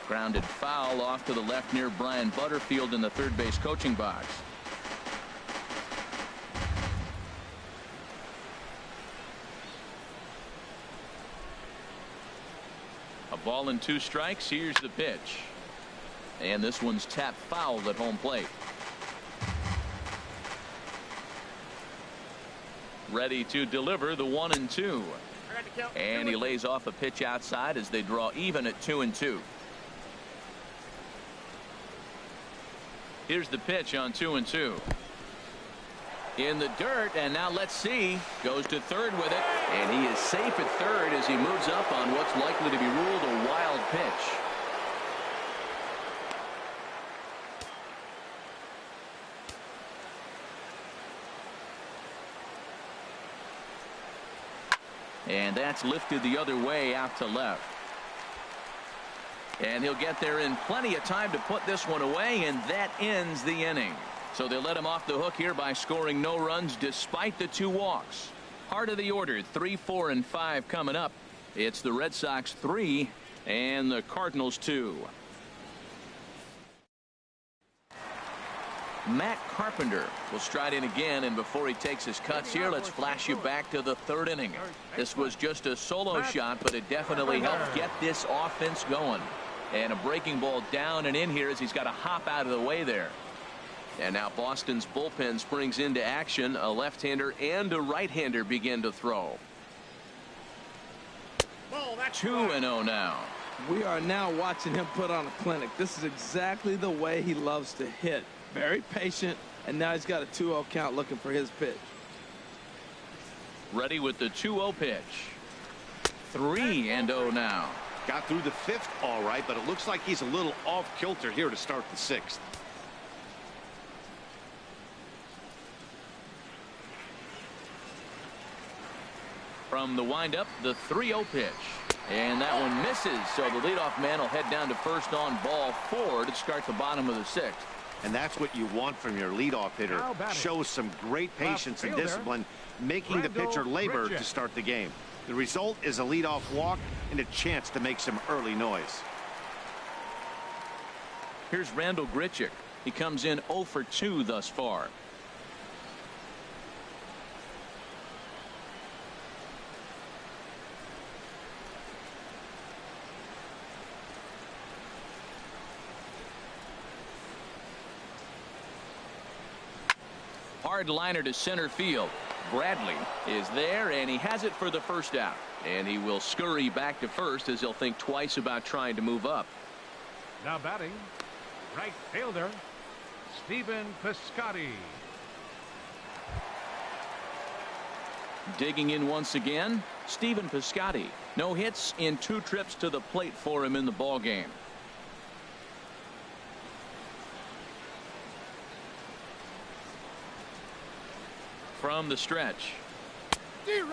Grounded foul off to the left near Brian Butterfield in the third base coaching box. A ball and 2 strikes. Here's the pitch. And this one's tapped foul at home plate. Ready to deliver the 1-2. And he lays off a pitch outside as they draw even at 2-2. Here's the pitch on 2-2. in the dirt, and now let's see. Goes to third with it, and he is safe at third as he moves up on what's likely to be ruled a wild pitch. And that's lifted the other way out to left. And he'll get there in plenty of time to put this one away, and that ends the inning. So they let him off the hook here by scoring no runs despite the 2 walks. Heart of the order, 3, 4, and 5 coming up. It's the Red Sox 3 and the Cardinals 2. Matt Carpenter will stride in again, and before he takes his cuts here, let's flash you back to the 3rd inning. This was just a solo shot, but it definitely helped get this offense going. And a breaking ball down and in here as he's got to hop out of the way there. And now Boston's bullpen springs into action. A left-hander and a right-hander begin to throw. 2-0 now. We are now watching him put on a clinic. This is exactly the way he loves to hit. Very patient, and now he's got a 2-0 count looking for his pitch. Ready with the 2-0 pitch. 3-0 now. Got through the 5th all right, but it looks like he's a little off kilter here to start the 6th. From the windup, the 3-0 pitch. And that one misses, so the leadoff man will head down to first on ball 4 to start the bottom of the 6th. And that's what you want from your leadoff hitter. Shows some great patience and discipline, making the pitcher labor to start the game. The result is a leadoff walk and a chance to make some early noise. Here's Randall Grichuk. He comes in 0 for 2 thus far. Hard liner to center field. Bradley is there, and he has it for the first out. And he will scurry back to first as he'll think twice about trying to move up. Now batting, right fielder, Stephen Piscotty. Digging in once again, Stephen Piscotty. No hits in 2 trips to the plate for him in the ball game. From the stretch,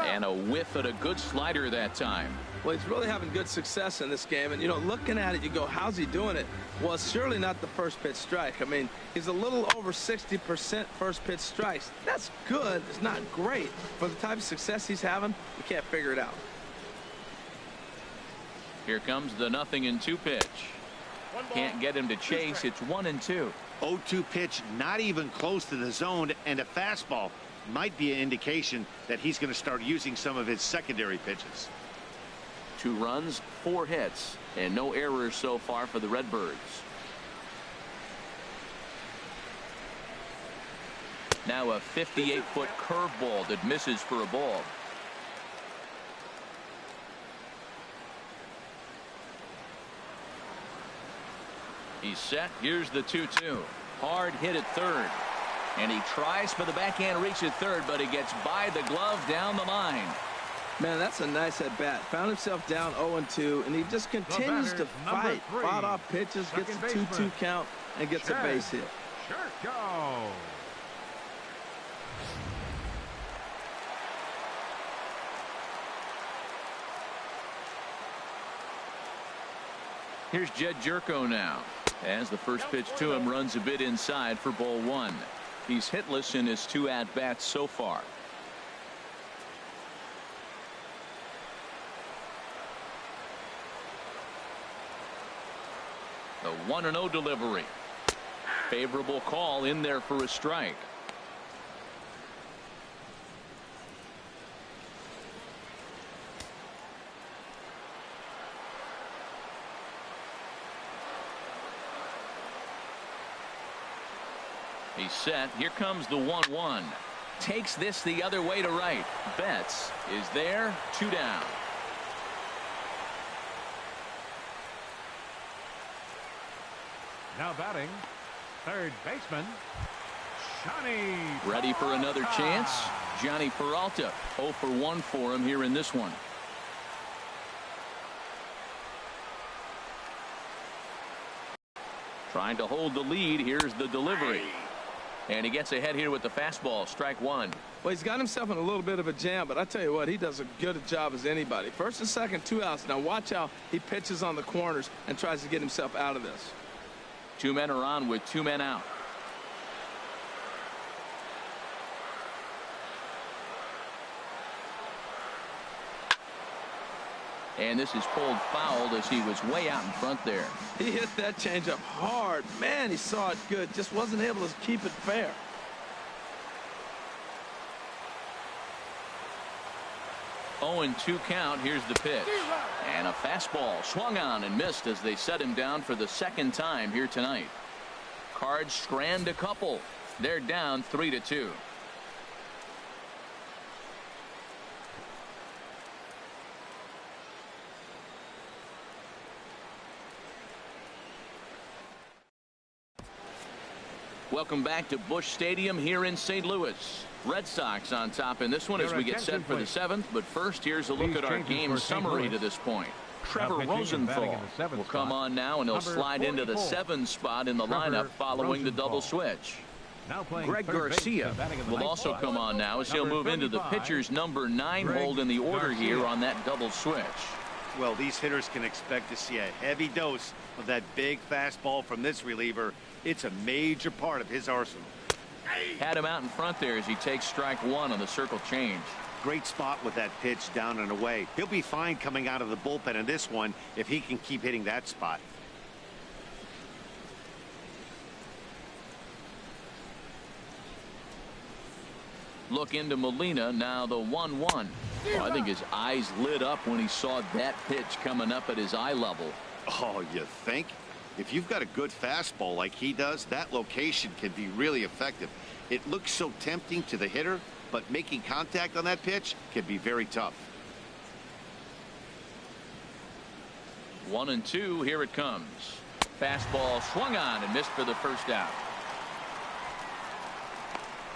and a whiff at a good slider that time. Well, he's really having good success in this game, and you know, looking at it, you go, how's he doing it? Well, it's surely not the first pitch strike. I mean, he's a little over 60% first pitch strikes. That's good. It's not great. For the type of success he's having, you can't figure it out. Here comes the 0-2 pitch. Can't get him to chase. It's 1-2. 0-2 pitch, not even close to the zone, and a fastball might be an indication that he's going to start using some of his secondary pitches. 2 runs, 4 hits, and no errors so far for the Redbirds. Now a 58-foot curveball that misses for a ball. He's set. Here's the 2-2. Hard hit at third. And he tries for the backhand reach at third, but he gets by the glove down the line. Man, that's a nice at bat. Found himself down 0-2, and he just continues to fight. Fought off pitches, gets a 2-2 count, and gets a base hit. Go. Here's Jed Jerko now, as the first pitch to him runs a bit inside for ball 1. He's hitless in his 2 at-bats so far. The 1-0 delivery. Favorable call in there for a strike. He's set. Here comes the 1-1. Takes this the other way to right. Betts is there. 2 down. Now batting, third baseman, Ready for another chance? Johnny Peralta, 0 for 1 for him here in this one. Trying to hold the lead. Here's the delivery. And he gets ahead here with the fastball. Strike one. Well, he's got himself in a little bit of a jam, but I tell you what, he does as good a job as anybody. First and second, 2 outs. Now watch how he pitches on the corners and tries to get himself out of this. 2 men are on with 2 men out. And this is pulled foul as he was way out in front there. He hit that changeup hard. Man, he saw it good. Just wasn't able to keep it fair. Oh, and 2 count. Here's the pitch. And a fastball swung on and missed as they set him down for the second time here tonight. Cards strand a couple. They're down 3-2. Welcome back to Busch Stadium here in St. Louis. Red Sox on top in this one as we get set for the 7th. But first, here's a look at our game summary to this point. Trevor Rosenthal will come on now, and he'll slide into the 7th spot in the lineup following the double switch. Greg Garcia will also come on now as he'll move into the pitcher's number 9 hold in the order here on that double switch. Well, these hitters can expect to see a heavy dose of that big fastball from this reliever. It's a major part of his arsenal. Had him out in front there as he takes strike one on the circle change. Great spot with that pitch down and away. He'll be fine coming out of the bullpen in this one if he can keep hitting that spot. Look into Molina now, the 1-1. Oh, I think his eyes lit up when he saw that pitch coming up at his eye level. Oh, you think? If you've got a good fastball like he does, that location can be really effective. It looks so tempting to the hitter, but making contact on that pitch can be very tough. 1-2, here it comes. Fastball swung on and missed for the first out.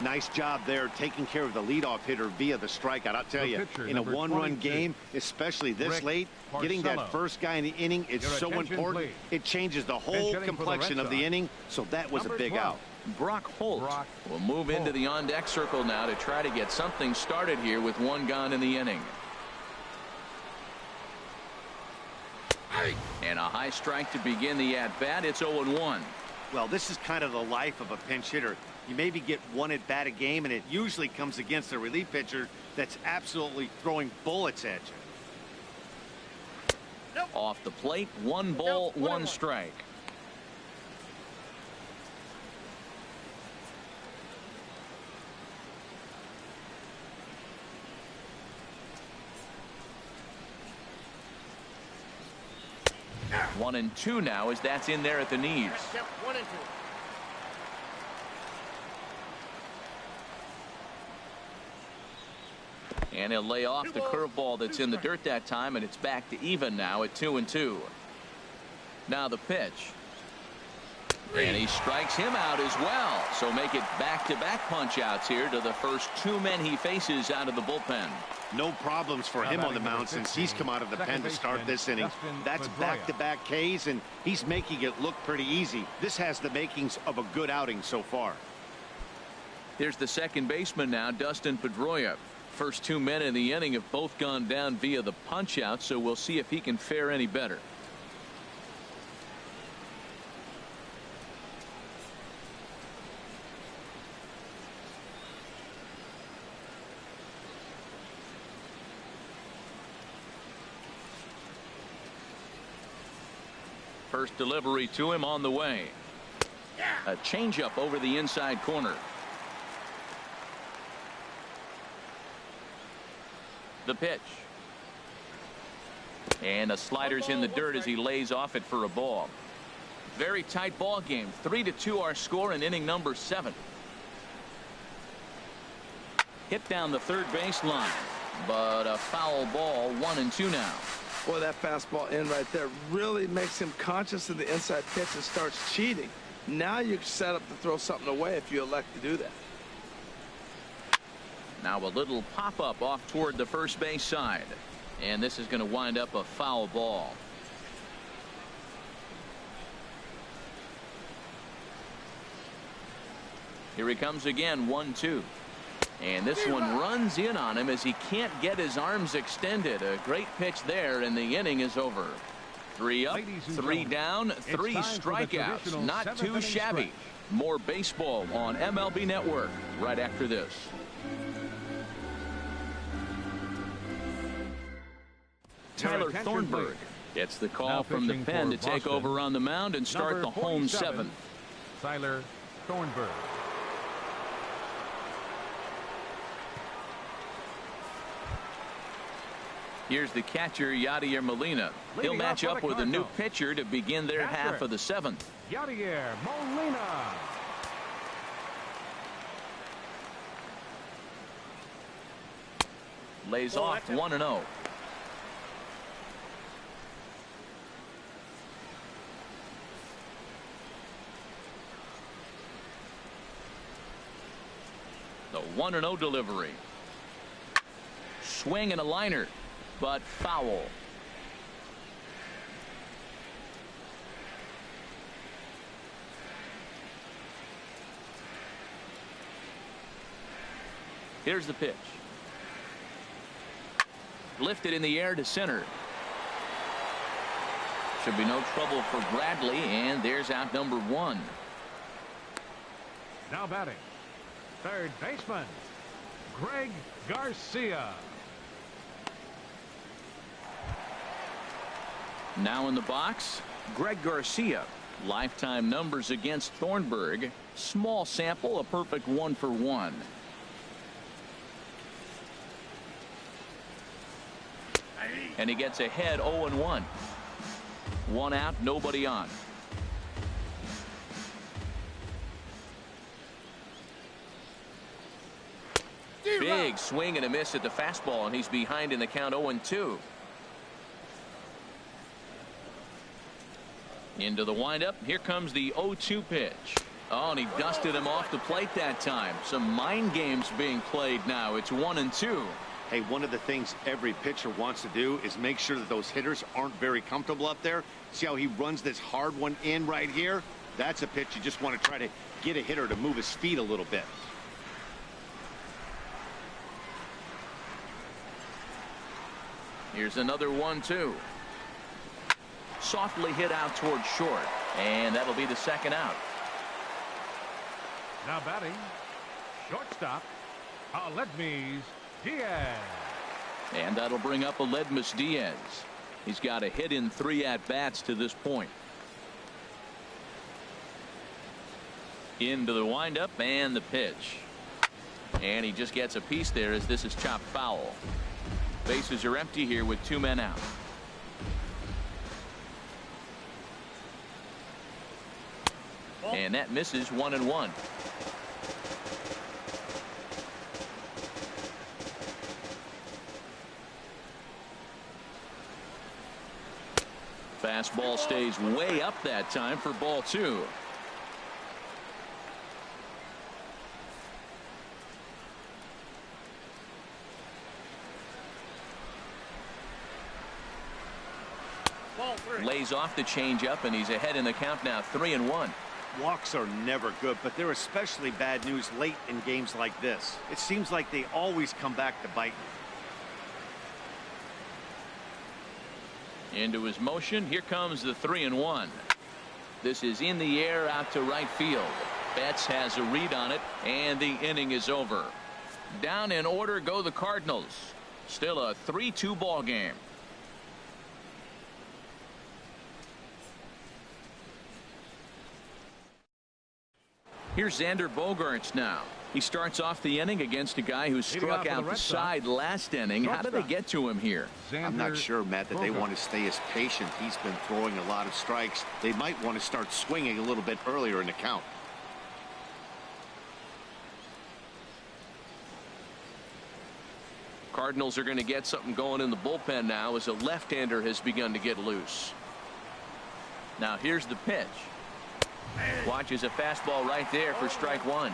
Nice job there taking care of the leadoff hitter via the strikeout. I'll tell you, in a one-run game, especially this late, getting that first guy in the inning is so important. It changes the whole complexion of the inning, so that was a big out. Brock Holt will move into the on-deck circle now to try to get something started here with 1 gone in the inning. And a high strike to begin the at-bat. It's 0-1. Well, this is kind of the life of a pinch hitter. You maybe get 1 at bat a game, and it usually comes against a relief pitcher that's absolutely throwing bullets at you. Off the plate, 1 ball, 1 strike. One and 2 now as that's in there at the knees. 1 and 2. And he'll lay off the curveball that's in the dirt that time, and it's back to even now at 2-2. Now the pitch. And he strikes him out as well. So make it back-to-back punch-outs here to the first 2 men he faces out of the bullpen. No problems for him on the mound since he's come out of the pen to start this inning. That's back-to-back Ks, and he's making it look pretty easy. This has the makings of a good outing so far. Here's the second baseman now, Dustin Pedroia. First 2 men in the inning have both gone down via the punch-out, so we'll see if he can fare any better. First delivery to him on the way. A changeup over the inside corner. The pitch. And the slider's in the dirt as he lays off it for a ball. Very tight ball game. 3-2 our score in inning number 7. Hit down the third baseline, but a foul ball. 1-2 now. Boy, that fastball in right there really makes him conscious of the inside pitch and starts cheating. Now you're set up to throw something away if you elect to do that. Now a little pop-up off toward the first base side. And this is going to wind up a foul ball. Here he comes again, 1-2. And this one runs in on him as he can't get his arms extended. A great pitch there, and the inning is over. 3 up, 3 down, 3 strikeouts. Not too shabby. More baseball on MLB Network right after this. Tyler Thornburg gets the call from the pen to take over on the mound and start the home 7th. Tyler Thornburg. Here's the catcher, Yadier Molina. He'll match up with a new pitcher to begin their half of the 7th. Yadier Molina. Lays off 1-0. The 1-0 delivery. Swing and a liner, but foul. Here's the pitch. Lifted in the air to center. Should be no trouble for Bradley, and there's out number 1. Now batting, third baseman, Greg Garcia. Now in the box, Greg Garcia. Lifetime numbers against Thornburg. Small sample, a perfect 1 for 1. And he gets ahead 0-1. 1 out, nobody on. Big swing and a miss at the fastball, and he's behind in the count 0-2. Into the windup. Here comes the 0-2 pitch. Oh, and he dusted him off the plate that time. Some mind games being played now. It's 1-2. Hey, one of the things every pitcher wants to do is make sure that those hitters aren't very comfortable up there. See how he runs this hard one in right here? That's a pitch you just want to try to get a hitter to move his feet a little bit. Here's another 1-2. Softly hit out toward short, and that'll be the 2nd out. Now batting, shortstop, Aledmys Diaz. And that'll bring up Aledmys Diaz. He's got a hit in 3 at-bats to this point. Into the windup and the pitch. And he just gets a piece there as this is chopped foul. Bases are empty here with 2 men out. And that misses 1-1. Fastball stays way up that time for ball 2. Lays off the changeup, and he's ahead in the count now, 3-1. Walks are never good, but they're especially bad news late in games like this. It seems like they always come back to bite. Into his motion. Here comes the 3-1. This is in the air out to right field. Betts has a read on it, and the inning is over. Down in order go the Cardinals. Still a 3-2 ball game. Here's Xander Bogaerts now. He starts off the inning against a guy who struck out the side last inning. How did they get to him here? I'm not sure, Matt, that they want to stay as patient. He's been throwing a lot of strikes. They might want to start swinging a little bit earlier in the count. Cardinals are going to get something going in the bullpen now as a left-hander has begun to get loose. Now here's the pitch. Watches a fastball right there for strike one.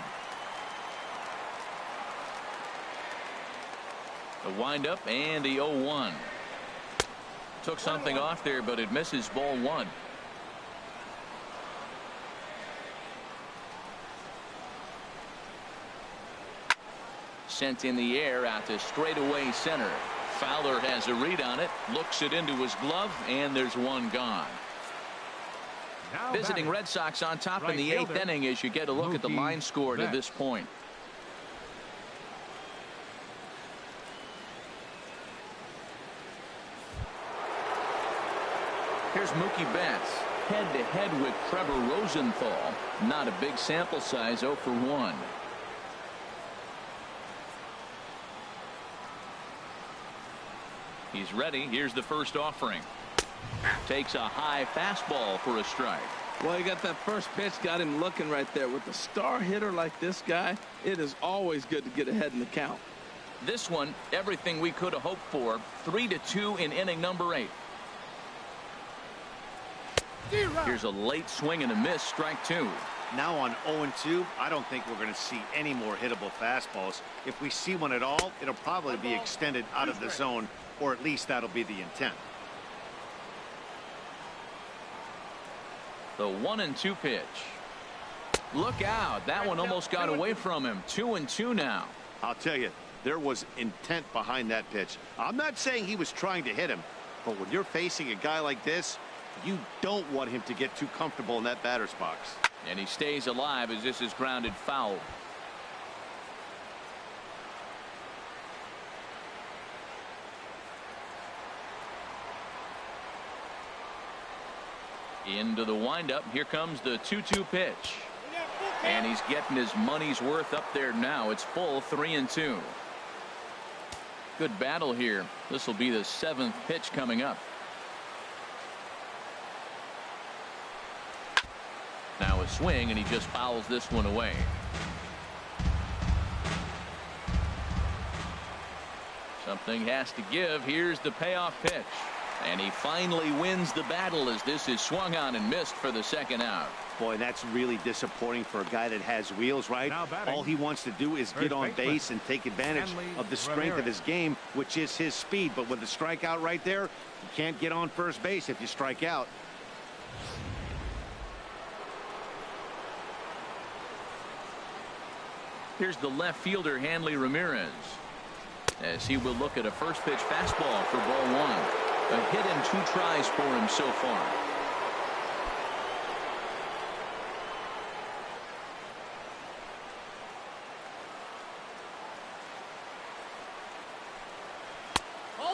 The windup and the 0-1. Took something off there, but it misses, ball one. Sent in the air out to straightaway center. Fowler has a read on it, looks it into his glove, and there's one gone. Now Visiting Red Sox on top in the 8th inning as you get a look at the line score to this point. Here's Mookie Betts head-to-head with Trevor Rosenthal. Not a big sample size, 0 for 1. He's ready. Here's the first offering. Takes a high fastball for a strike. Well, you got that first pitch, got him looking right there. With a star hitter like this guy, it is always good to get ahead in the count. This one, everything we could have hoped for. 3-2 in inning number 8. Here's a late swing and a miss, strike 2. Now on 0-2, I don't think we're going to see any more hittable fastballs. If we see one at all, it'll probably be extended out of the zone, or at least that'll be the intent. The 1-2 pitch. Look out. That one almost got away from him. 2-2 now. I'll tell you, there was intent behind that pitch. I'm not saying he was trying to hit him, but when you're facing a guy like this, you don't want him to get too comfortable in that batter's box. And he stays alive as this is grounded foul. Into the windup. Here comes the 2-2 pitch. And he's getting his money's worth up there now. It's full, 3-2. Good battle here. This will be the 7th pitch coming up. Now a swing, and he just fouls this one away. Something has to give. Here's the payoff pitch. And he finally wins the battle as this is swung on and missed for the second out. Boy, that's really disappointing for a guy that has wheels, right? All he wants to do is get on base and take advantage of the strength of his game, which is his speed. But with the strikeout right there, you can't get on first base if you strike out. Here's the left fielder, Hanley Ramirez, as he will look at a first pitch fastball for ball one. A hit and 2 tries for him so far.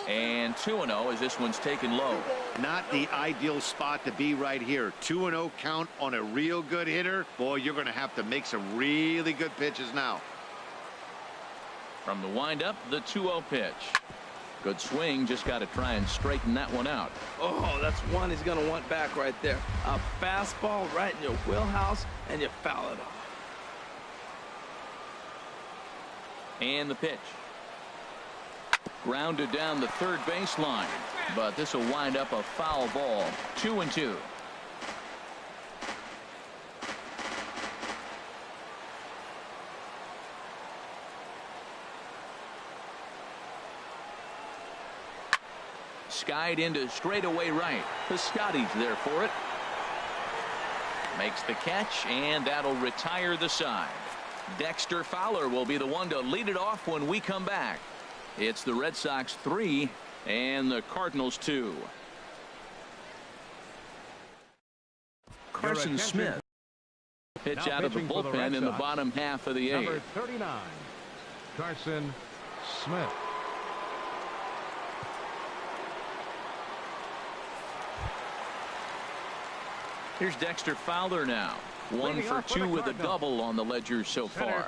And 2-0 as this one's taken low. Not the ideal spot to be right here. 2-0 count on a real good hitter. Boy, you're going to have to make some really good pitches now. From the windup, the 2-0 pitch. Good swing, just got to try and straighten that one out. Oh, that's one he's going to want back right there. A fastball right in your wheelhouse, and you foul it off. And the pitch. Grounded down the third baseline, but this will wind up a foul ball. 2-2. Skied into straightaway right. Piscotty's there for it. Makes the catch, and that'll retire the side. Dexter Fowler will be the one to lead it off when we come back. It's the Red Sox 3 and the Cardinals 2. Carson Smith pitch out of the bullpen in the bottom half of the 8th. Number 39, Carson Smith. Here's Dexter Fowler now. 1 for 2 with a double on the ledger so far.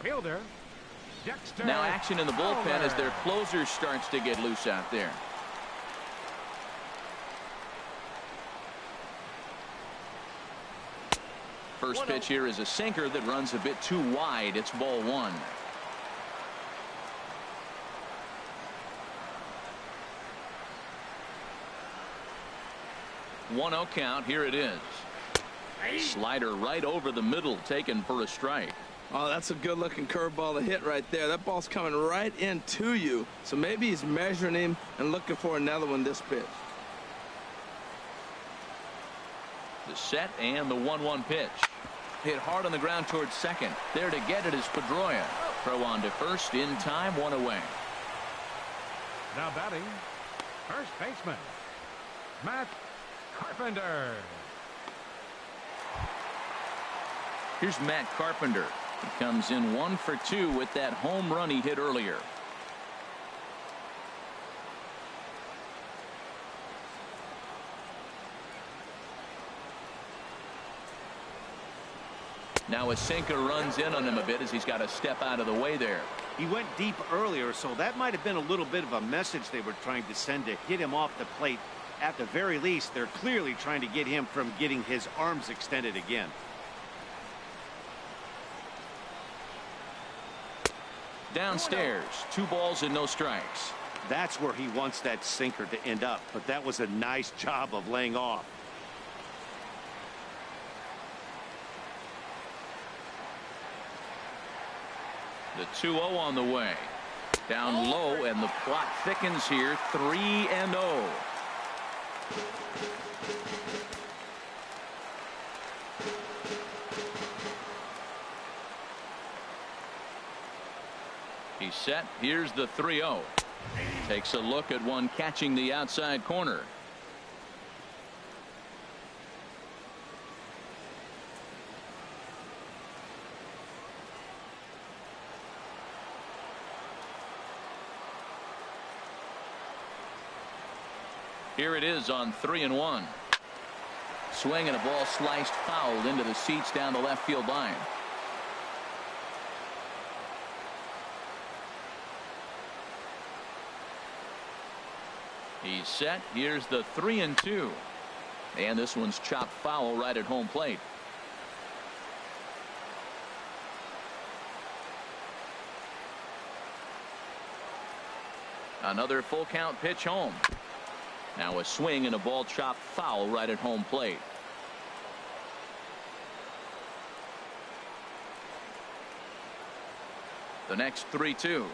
Now action in the bullpen as their closer starts to get loose out there. First pitch here is a sinker that runs a bit too wide. It's ball 1. One 0 count. Here it is. Slider right over the middle, taken for a strike. Oh, that's a good-looking curveball to hit right there. That ball's coming right into you. So maybe he's measuring him and looking for another one this pitch. The set and the 1-1 pitch. Hit hard on the ground towards second. There to get it is Pedroia. Throw on to first in time, 1 away. Now batting, first baseman, Matt Carpenter. Here's Matt Carpenter. He comes in 1 for 2 with that home run he hit earlier. Now a sinker runs in on him a bit as he's got to step out of the way there. He went deep earlier, so that might have been a little bit of a message they were trying to send to hit him off the plate. At the very least, they're clearly trying to get him from getting his arms extended again. Downstairs, 2 balls and no strikes. That's where he wants that sinker to end up, but that was a nice job of laying off. The 2-0 on the way. Down low, and the plot thickens here. 3-0. He's set. Here's the 3-0. Takes a look at one catching the outside corner. Here it is on 3-1. Swing and a ball sliced foul into the seats down the left field line. He's set. Here's the 3-2. And this one's chopped foul right at home plate. Another full count pitch home. Now a swing and a ball chopped foul right at home plate. The next 3-2.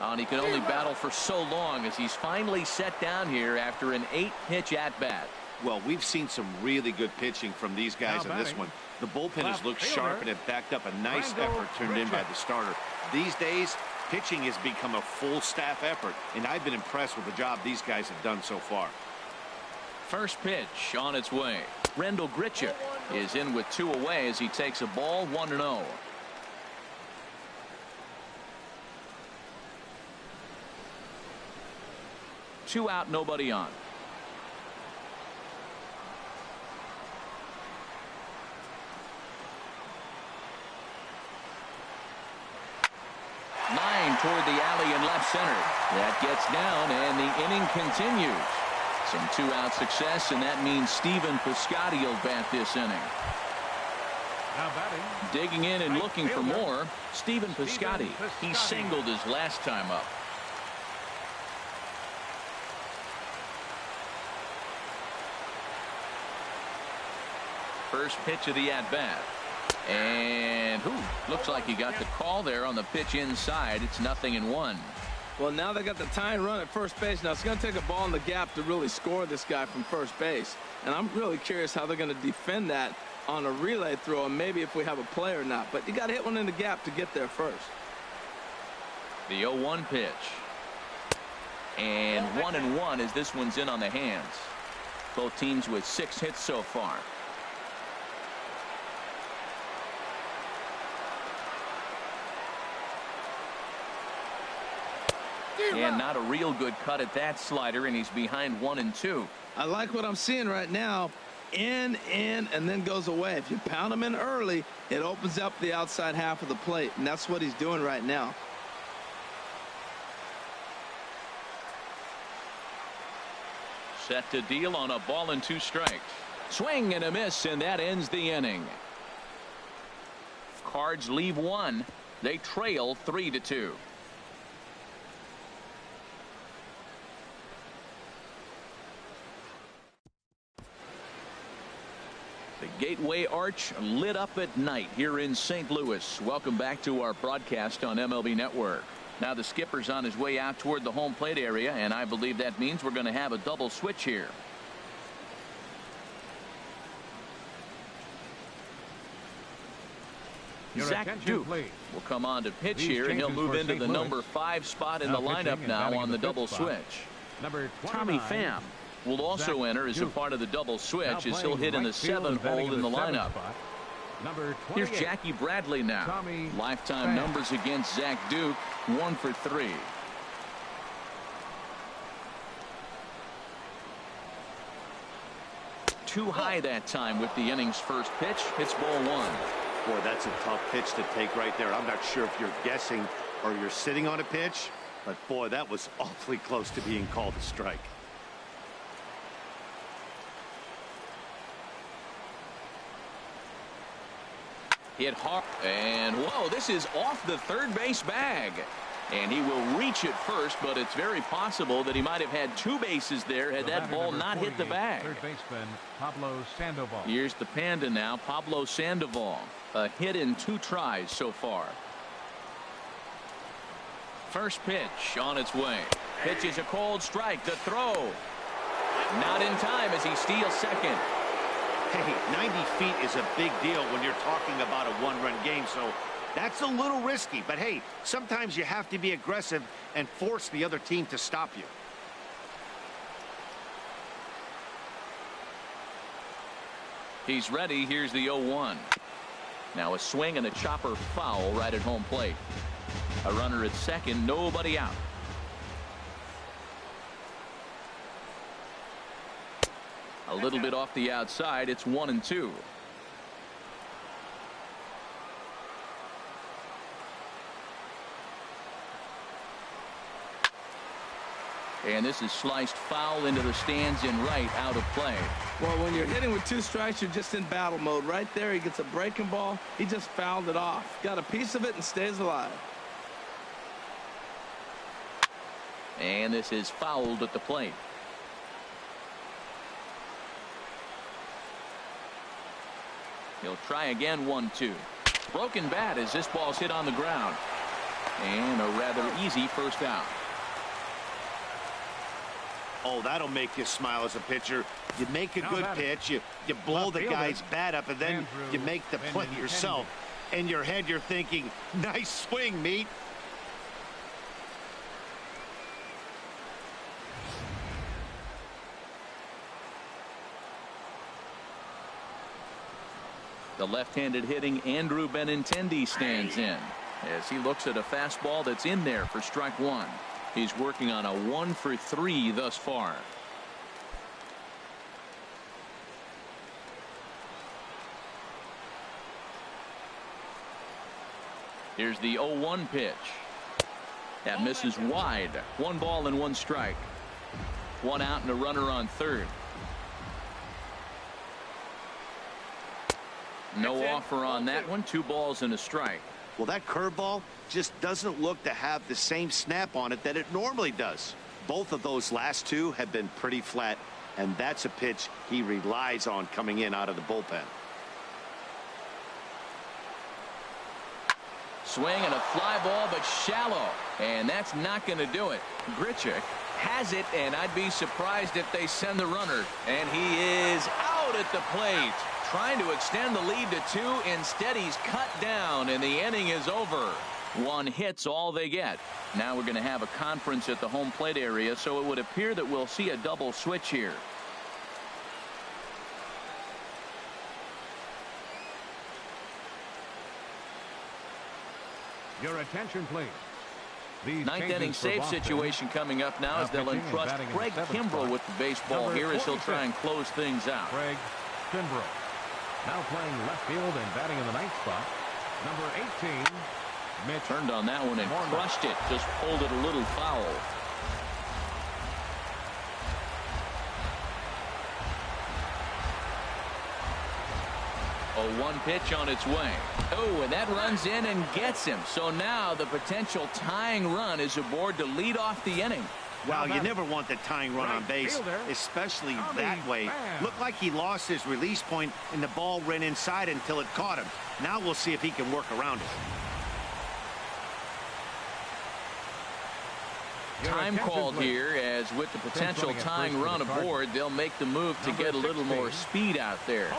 And he can only battle for so long as he's finally set down here after an 8-pitch at-bat. Well, we've seen some really good pitching from these guys in this one. The bullpen has looked sharp and have backed up a nice effort turned in by the starter. These days, pitching has become a full staff effort, and I've been impressed with the job these guys have done so far. First pitch on its way. Rendell Grichuk is in with 2 away as he takes a ball, 1-0. Two out, nobody on. Line toward the alley in left center. That gets down, and the inning continues. Some 2-out success, and that means Stephen Piscotty will bat this inning. Now batting, digging in and looking for more, Stephen Piscotty. He singled his last time up. First pitch of the at-bat. And looks like he got the call there on the pitch inside. It's 0-1. Well, now they got the tying run at first base. Now it's going to take a ball in the gap to really score this guy from first base. And I'm really curious how they're going to defend that on a relay throw, and maybe if we have a play or not. But you got to hit one in the gap to get there first. The 0-1 pitch. And 1-1 as this one's in on the hands. Both teams with 6 hits so far. And not a real good cut at that slider, and he's behind 1-2. I like what I'm seeing right now. In, and then goes away. If you pound him in early, it opens up the outside half of the plate, and that's what he's doing right now. Set to deal on a ball and 2 strikes. Swing and a miss, and that ends the inning. Cards leave 1. They trail 3-2. The Gateway Arch lit up at night here in St. Louis. Welcome back to our broadcast on MLB Network. Now the skipper's on his way out toward the home plate area, and I believe that means we're going to have a double switch here. Zach Duke will come on to pitch here, and he'll move into the number 5 spot in the lineup now on the double switch. Tommy Pham will also enter as a part of the double switch as he'll hit in the 7th hole in the lineup. Here's Jackie Bradley now. Lifetime numbers against Zach Duke, 1 for 3. Too high that time with the inning's first pitch. It's ball 1. Boy, that's a tough pitch to take right there. I'm not sure if you're guessing or you're sitting on a pitch, but boy, that was awfully close to being called a strike. Hit hard, and whoa, this is off the third base bag. And he will reach it first, but it's very possible that he might have had 2 bases there had that ball not hit the bag. Third baseman Pablo Sandoval. Here's the Panda now, Pablo Sandoval. A hit in 2 tries so far. First pitch on its way. Pitch is a cold strike. The throw. Not in time as he steals second. Hey, 90 feet is a big deal when you're talking about a 1-run game, so that's a little risky. But hey, sometimes you have to be aggressive and force the other team to stop you. He's ready. Here's the 0-1. Now a swing and a chopper foul right at home plate. A runner at second, nobody out. A little bit off the outside. It's 1-2. And this is sliced foul into the stands in right, out of play. Well, when you're hitting with 2 strikes, you're just in battle mode. Right there, he gets a breaking ball. He just fouled it off. Got a piece of it and stays alive. And this is fouled at the plate. He'll try again, 1-2. Broken bat as this ball's hit on the ground. And a rather easy first out. Oh, that'll make you smile as a pitcher. You make a good pitch, you blow the guy's bat up, and then you make the play yourself. In your head, you're thinking, nice swing, meat. The left-handed hitting Andrew Benintendi stands in as he looks at a fastball that's in there for strike 1. He's working on a 1 for 3 thus far. Here's the 0-1 pitch. That misses wide. 1 ball and 1 strike. 1 out and a runner on third. No offer on that one. 2 balls and a strike. Well, that curveball just doesn't look to have the same snap on it that it normally does. Both of those last 2 have been pretty flat, and that's a pitch he relies on coming in out of the bullpen. Swing and a fly ball, but shallow, and that's not going to do it. Grichuk has it, and I'd be surprised if they send the runner, and he is out at the plate. Trying to extend the lead to 2. Instead, he's cut down, and the inning is over. 1 hit's all they get. Now we're going to have a conference at the home plate area, so it would appear that we'll see a double switch here. Your attention, please. These 9th inning save situation coming up now as they'll entrust Craig Kimbrell with the baseball here as he'll try and close things out. Craig Kimbrell. Now playing left field and batting in the 9th spot. Number 18, Mitch. Turned on that one and crushed it. Just pulled it a little foul. A 1 pitch on its way. Oh, and that runs in and gets him. So now the potential tying run is aboard to lead off the inning. Well, you never want the tying run on base, especially that way. Looked like he lost his release point, and the ball ran inside until it caught him. Now we'll see if he can work around it. Time called here, as with the potential tying run aboard, they'll make the move to get a little more speed out there.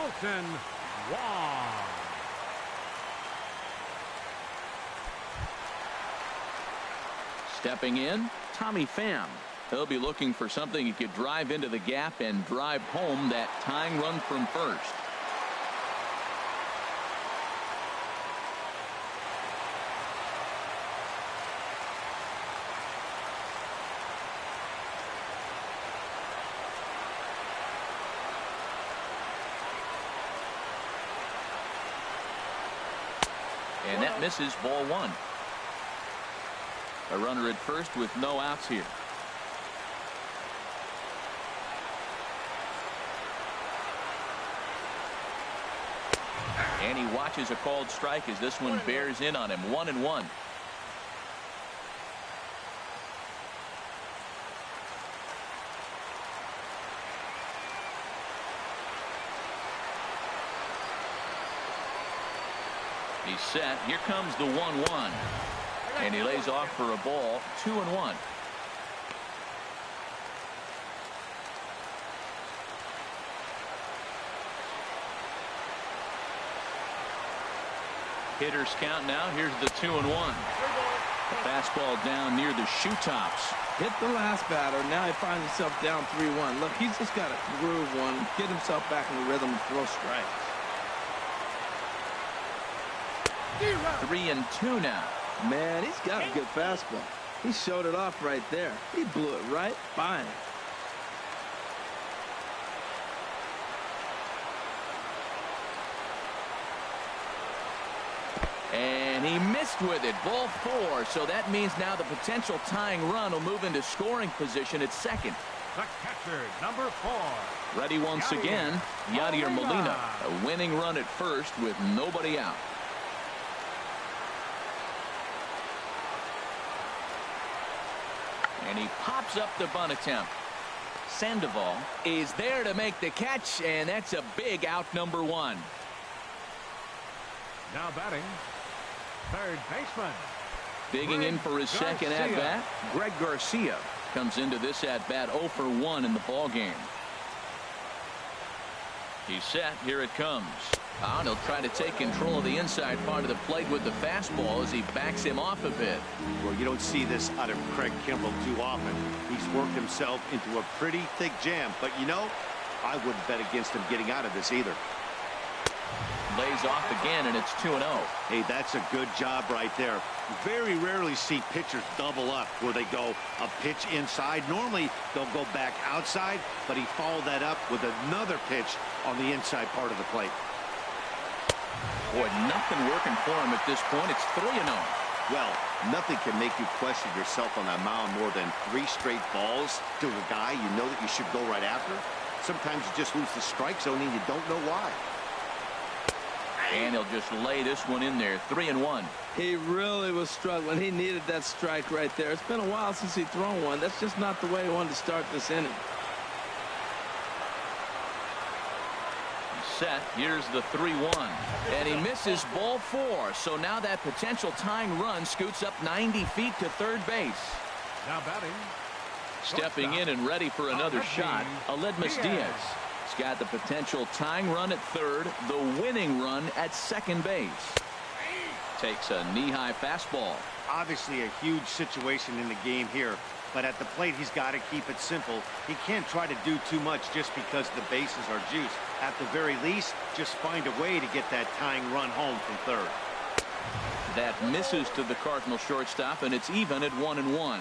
Stepping in, Tommy Pham. He'll be looking for something he could drive into the gap and drive home that tying run from first. And that misses, ball one. A runner at first with no outs here. And he watches a called strike as this one bears in on him. 1-1. He's set. Here comes the 1-1. And he lays off for a ball. 2-1. Hitters count now. Here's the 2-1. The fastball down near the shoe tops. Hit the last batter. Now he finds himself down 3-1. Look, he's just got to groove one, get himself back in the rhythm and throw strikes. 3-2 now. Man, he's got a good fastball. He showed it off right there. He blew it right by him. And he missed with it. Ball four. So that means now the potential tying run will move into scoring position at second. The catcher, number 4. Ready once again, Yadier Molina. A winning run at first with nobody out. And he pops up the bunt attempt. Sandoval is there to make the catch, and that's a big out, number 1. Now batting, third baseman. Digging in for his second at-bat, Greg Garcia comes into this at-bat 0 for 1 in the ball game. He's set. Here it comes. And he'll try to take control of the inside part of the plate with the fastball as he backs him off a bit. Well, you don't see this out of Craig Kimbrell too often. He's worked himself into a pretty thick jam. But, you know, I wouldn't bet against him getting out of this either. Lays off again, and it's 2-0. Hey, that's a good job right there. Very rarely see pitchers double up where they go a pitch inside. Normally, they'll go back outside, but he followed that up with another pitch on the inside part of the plate. Boy, nothing working for him at this point. It's 3-0. Well, nothing can make you question yourself on that mound more than 3 straight balls to a guy you know that you should go right after. Sometimes you just lose the strike zone and you don't know why. And he'll just lay this one in there. 3-1. He really was struggling. He needed that strike right there. It's been a while since he's thrown one. That's just not the way he wanted to start this inning. Set. Here's the 3-1. And he misses, ball 4. So now that potential tying run scoots up 90 feet to third base. Now batting. Stepping in and ready for another shot, Aledmus Diaz. He's got the potential tying run at third, the winning run at second base. Takes a knee-high fastball. Obviously a huge situation in the game here, but at the plate he's got to keep it simple. He can't try to do too much just because the bases are juiced. At the very least, just find a way to get that tying run home from third. That misses to the Cardinal shortstop, and it's even at 1-1.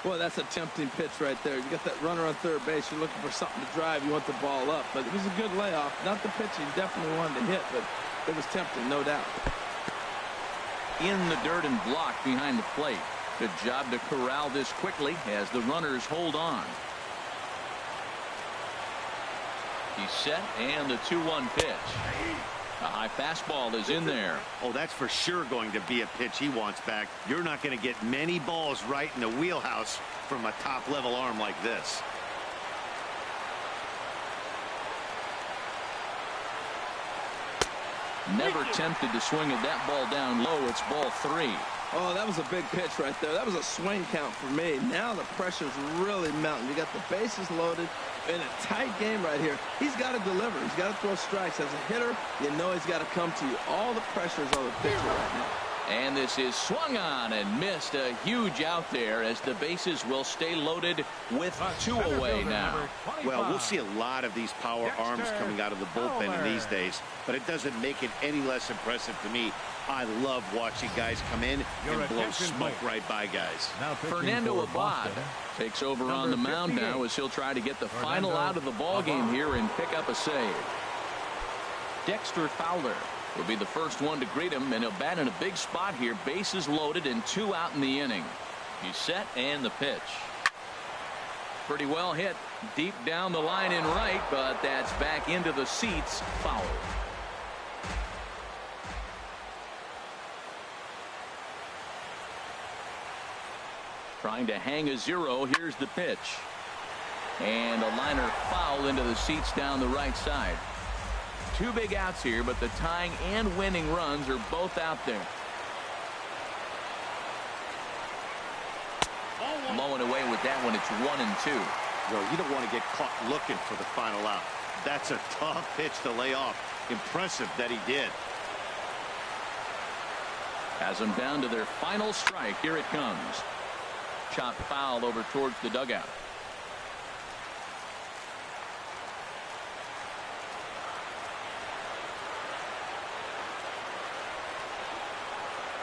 Boy, that's a tempting pitch right there. You got that runner on third base. You're looking for something to drive. You want the ball up. But it was a good layoff. Not the pitch he definitely wanted to hit, but it was tempting, no doubt. In the dirt and blocked behind the plate. Good job to corral this quickly as the runners hold on. He's set, and the 2-1 pitch. A high fastball is in there. Oh, that's for sure going to be a pitch he wants back. You're not going to get many balls right in the wheelhouse from a top-level arm like this. Never tempted to swing at that ball down low. It's ball 3. Oh, that was a big pitch right there. That was a swing count for me. Now the pressure's really mounting. You got the bases loaded in a tight game right here. He's got to deliver. He's got to throw strikes. As a hitter, you know he's got to come to you. All the pressure's on the pitcher right now. And this is swung on and missed. A huge out there as the bases will stay loaded with 2 away now. Well, we'll see a lot of these power arms coming out of the bullpen in these days, but it doesn't make it any less impressive to me. I love watching guys come in and blow smoke right by guys. Fernando Abad takes over on the mound now as he'll try to get the final out of the ball game here and pick up a save. Dexter Fowler will be the first one to greet him, and he'll bat in a big spot here. Bases loaded and 2 out in the inning. He's set, and the pitch. Pretty well hit deep down the line in right, but that's back into the seats. Foul. Trying to hang a 0. Here's the pitch. And a liner foul into the seats down the right side. 2 big outs here, but the tying and winning runs are both out there. Blowing away with that one. It's 1-2. Well, you don't want to get caught looking for the final out. That's a tough pitch to lay off. Impressive that he did. Has them down to their final strike. Here it comes. Chopped foul over towards the dugout.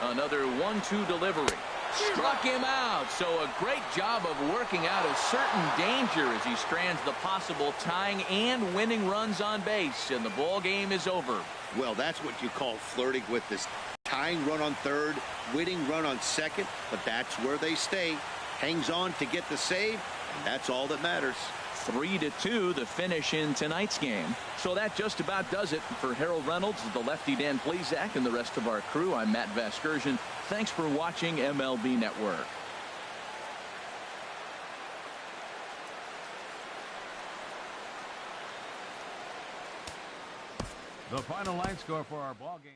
Another 1-2 delivery. Struck him out. So a great job of working out a certain danger as he strands the possible tying and winning runs on base, and the ball game is over. Well, that's what you call flirting with this tying run on third, winning run on second, but that's where they stay. Hangs on to get the save, and that's all that matters. 3-2 the finish in tonight's game. So that just about does it for Harold Reynolds, the lefty Dan Plesac, and the rest of our crew. I'm Matt Vasgersian. Thanks for watching MLB Network. The final line score for our ball game.